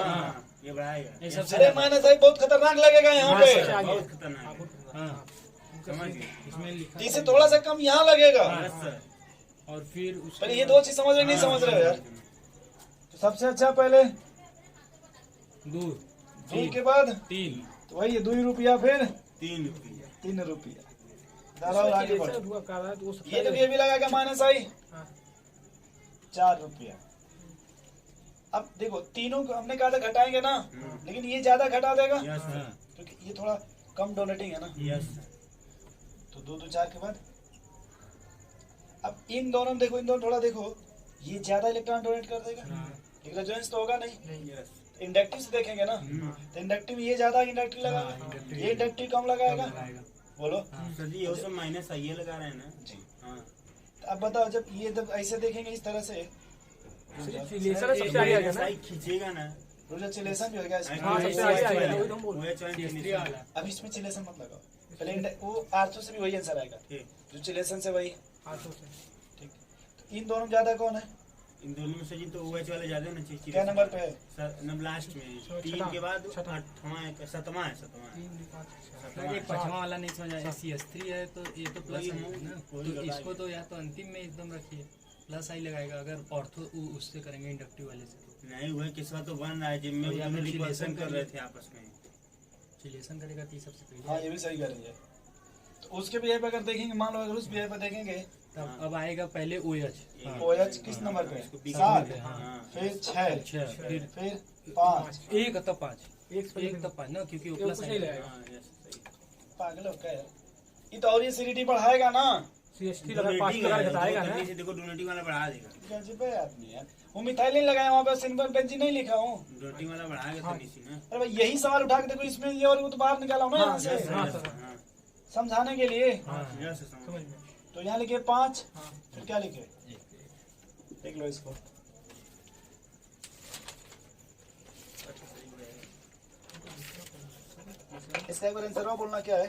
Speaker 1: ये बढ़ाएगा,
Speaker 2: ये सबसे
Speaker 3: अरे माइनस आई बहुत खतरनाक लगेगा यहाँ पे,
Speaker 1: बहुत खतरनाक है। समझ गए?
Speaker 2: इसमें लिखा
Speaker 3: इससे थोड़ा सा कम यहाँ लगेगा।
Speaker 2: और फिर
Speaker 3: पहले ये दो चीज समझ रहे नहीं समझ रहे हो यार? तो सबसे अच्छा पहले
Speaker 2: 2
Speaker 3: 2 के बाद
Speaker 2: 3,
Speaker 3: तो वही 2 रुपया, फिर
Speaker 1: 3 रुपया,
Speaker 3: 3 रुपया, दादा आगे बढ़ो।
Speaker 4: तो
Speaker 3: ये तो ये भी लगाएगा माइनस आई 4 रुपया। अब देखो तीनों को हमने कहा था घटाएंगे ना, लेकिन ये ज्यादा घटा देगा क्योंकि ये थोड़ा कम डोनेटिंग है ना। तो 2 2 4 के बाद अब इन दोनों देखो, इन दोनों थोड़ा देखो, ये ज्यादा इलेक्ट्रॉन डोनेट कर देगा, लेकिन रेजोनेंस तो होगा नहीं। इंडक्टिव से देखेंगे ना, तो इंडक्टिव ये ज्यादा इंडक्टिव लगाएगा, ये इंडक्टिव कम लगाएगा। बोलो
Speaker 1: सर जी, ये सब माइनस आइए लगा रहे हैं ना
Speaker 3: जी।
Speaker 1: हाँ।
Speaker 3: तो अब बताओ, जब ये जब ऐसे देखेंगे इस तरह से,
Speaker 4: चिलेशन सबसे आगे आ गया ना,
Speaker 1: खींचेगा ना,
Speaker 3: चिलेशन भी हो गया इसमें।
Speaker 4: हाँ सबसे आगे आ गया, वही तो हम बोल रहे हैं।
Speaker 3: अब इसमें चिलेशन मत लगाओ, पहले वो आर्थो से भी वही आंसर आएगा, जो चिलेशन से वही। ठीक, तो इन दोनों ज्यादा कौन है?
Speaker 1: इन दोनों में से जी तो OH वाले ज्यादा ना चाहिए।
Speaker 3: क्या नंबर पे है?
Speaker 1: सर लास्ट में 3 के बाद 8वां है, 7वां है, 7वां।
Speaker 2: ये 5वां वाला नहीं समझ आया। CH3 है तो ये तो प्लस है ना, तो इसको तो या तो अंतिम में एकदम रखिए, प्लस आई लगाएगा अगर ऑर्थो उससे करेंगे इंडक्टिव वाले से।
Speaker 1: नहीं हुआ किसका तो बन रहा है, जिम में
Speaker 2: या
Speaker 1: दोनों
Speaker 2: फिर
Speaker 1: रिकॉर्डिंग कर रहे थे आपस में।
Speaker 2: चिलेशन करेगा तो सबसे पहले।
Speaker 3: हाँ ये भी सही कर रही है। तो उसके बिहेव पर अगर देखेंगे, मान लो अगर उस बिहेव पर देखेंगे,
Speaker 2: तब अब आएगा पहले OH।
Speaker 3: OH किस नंबर पे? 7, फिर 6, फिर 5,
Speaker 2: 1 तब 5, 1 तब 5 ना, क्योंकि वो प्लस
Speaker 4: नहीं लगेगा।
Speaker 3: पागल हो क्या यार? ये तो और ये एसिडिटी बढ़ाएगा ना,
Speaker 4: CST लगा 5 लगा बताएगा ना।
Speaker 1: से देखो डोनेटिंग वाला बढ़ा देगा,
Speaker 3: गजब है आदमी यार। वो मिथाइलिन लगाया वहाँ पे, सिंपल बेंजीन नहीं लिखा हूँ।
Speaker 1: डोनेटिंग वाला बढ़ाएगा तो नीचे ना।
Speaker 3: अरे भाई यही सवाल उठा के देखो, इसमें ये और वो तो बाहर निकाला हूँ ना यहाँ से
Speaker 4: हाँ,
Speaker 1: हाँ,
Speaker 3: समझाने के लिए।
Speaker 1: यहाँ से समझ।
Speaker 4: समझ में।
Speaker 3: तो यहाँ लिखे 5,
Speaker 4: हाँ
Speaker 3: फिर क्या लिखे, देख लो इसको। इसका एक बार आंसर और बोलना क्या है,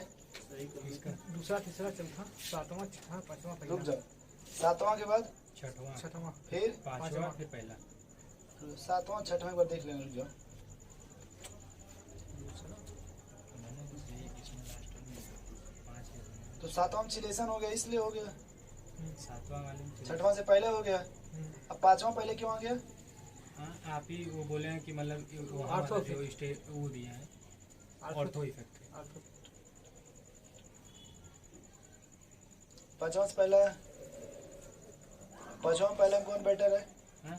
Speaker 4: दूसरा तीसरा चौथा सातवां छठवां पांचवां
Speaker 3: रुक
Speaker 4: पहला
Speaker 3: जाओ। 7वां के बाद
Speaker 2: छठवां,
Speaker 4: छठवां
Speaker 3: फिर
Speaker 2: पांचवा, फिर पहला।
Speaker 3: 7वां 6वां एक बार देख लेना, रुक जाओ। तो 7वां में चिलेशन हो गया, इसलिए हो गया।
Speaker 2: 7वां वाले में
Speaker 3: 6वां से पहले हो गया, अब 5वां पहले क्यों आ गया?
Speaker 2: हाँ, आप ही वो बोले हैं कि मतलब वहाँ
Speaker 4: आर्थो
Speaker 2: वाला जो स्टे वो दिया है ऑर्थो इफेक्ट है।
Speaker 3: 5वां से पहला, 5वां में पहले में कौन बेटर है?
Speaker 2: हाँ,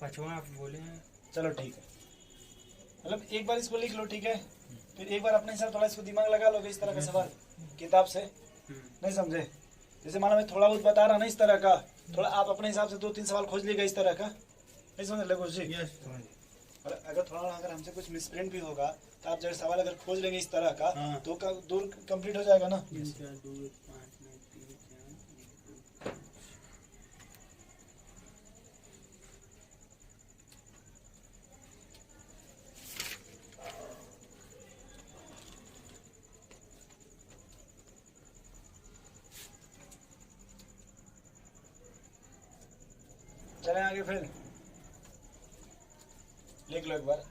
Speaker 2: पांचवा आप बोले हैं।
Speaker 3: चलो ठीक है, मतलब एक बार इसको लिख लो, ठीक है। फिर एक बार अपने हिसाब थोड़ा इसको दिमाग लगा लोगे, इस तरह का सवाल किताब से नहीं समझे। जैसे मानो मैं थोड़ा बहुत बता रहा ना इस तरह का, थोड़ा आप अपने हिसाब से 2-3 सवाल खोज लीजिएगा इस तरह का, नहीं समझ लगो जी।
Speaker 1: यस,
Speaker 3: और अगर हमसे कुछ मिसप्रिंट भी होगा तो आप जब सवाल अगर खोज लेंगे इस तरह का,
Speaker 1: हाँ।
Speaker 3: तो दूर कंप्लीट हो जाएगा ना।
Speaker 1: 3 4 2 1 5 9 3 4
Speaker 3: चलें आगे, फिर लिख लो एक बार।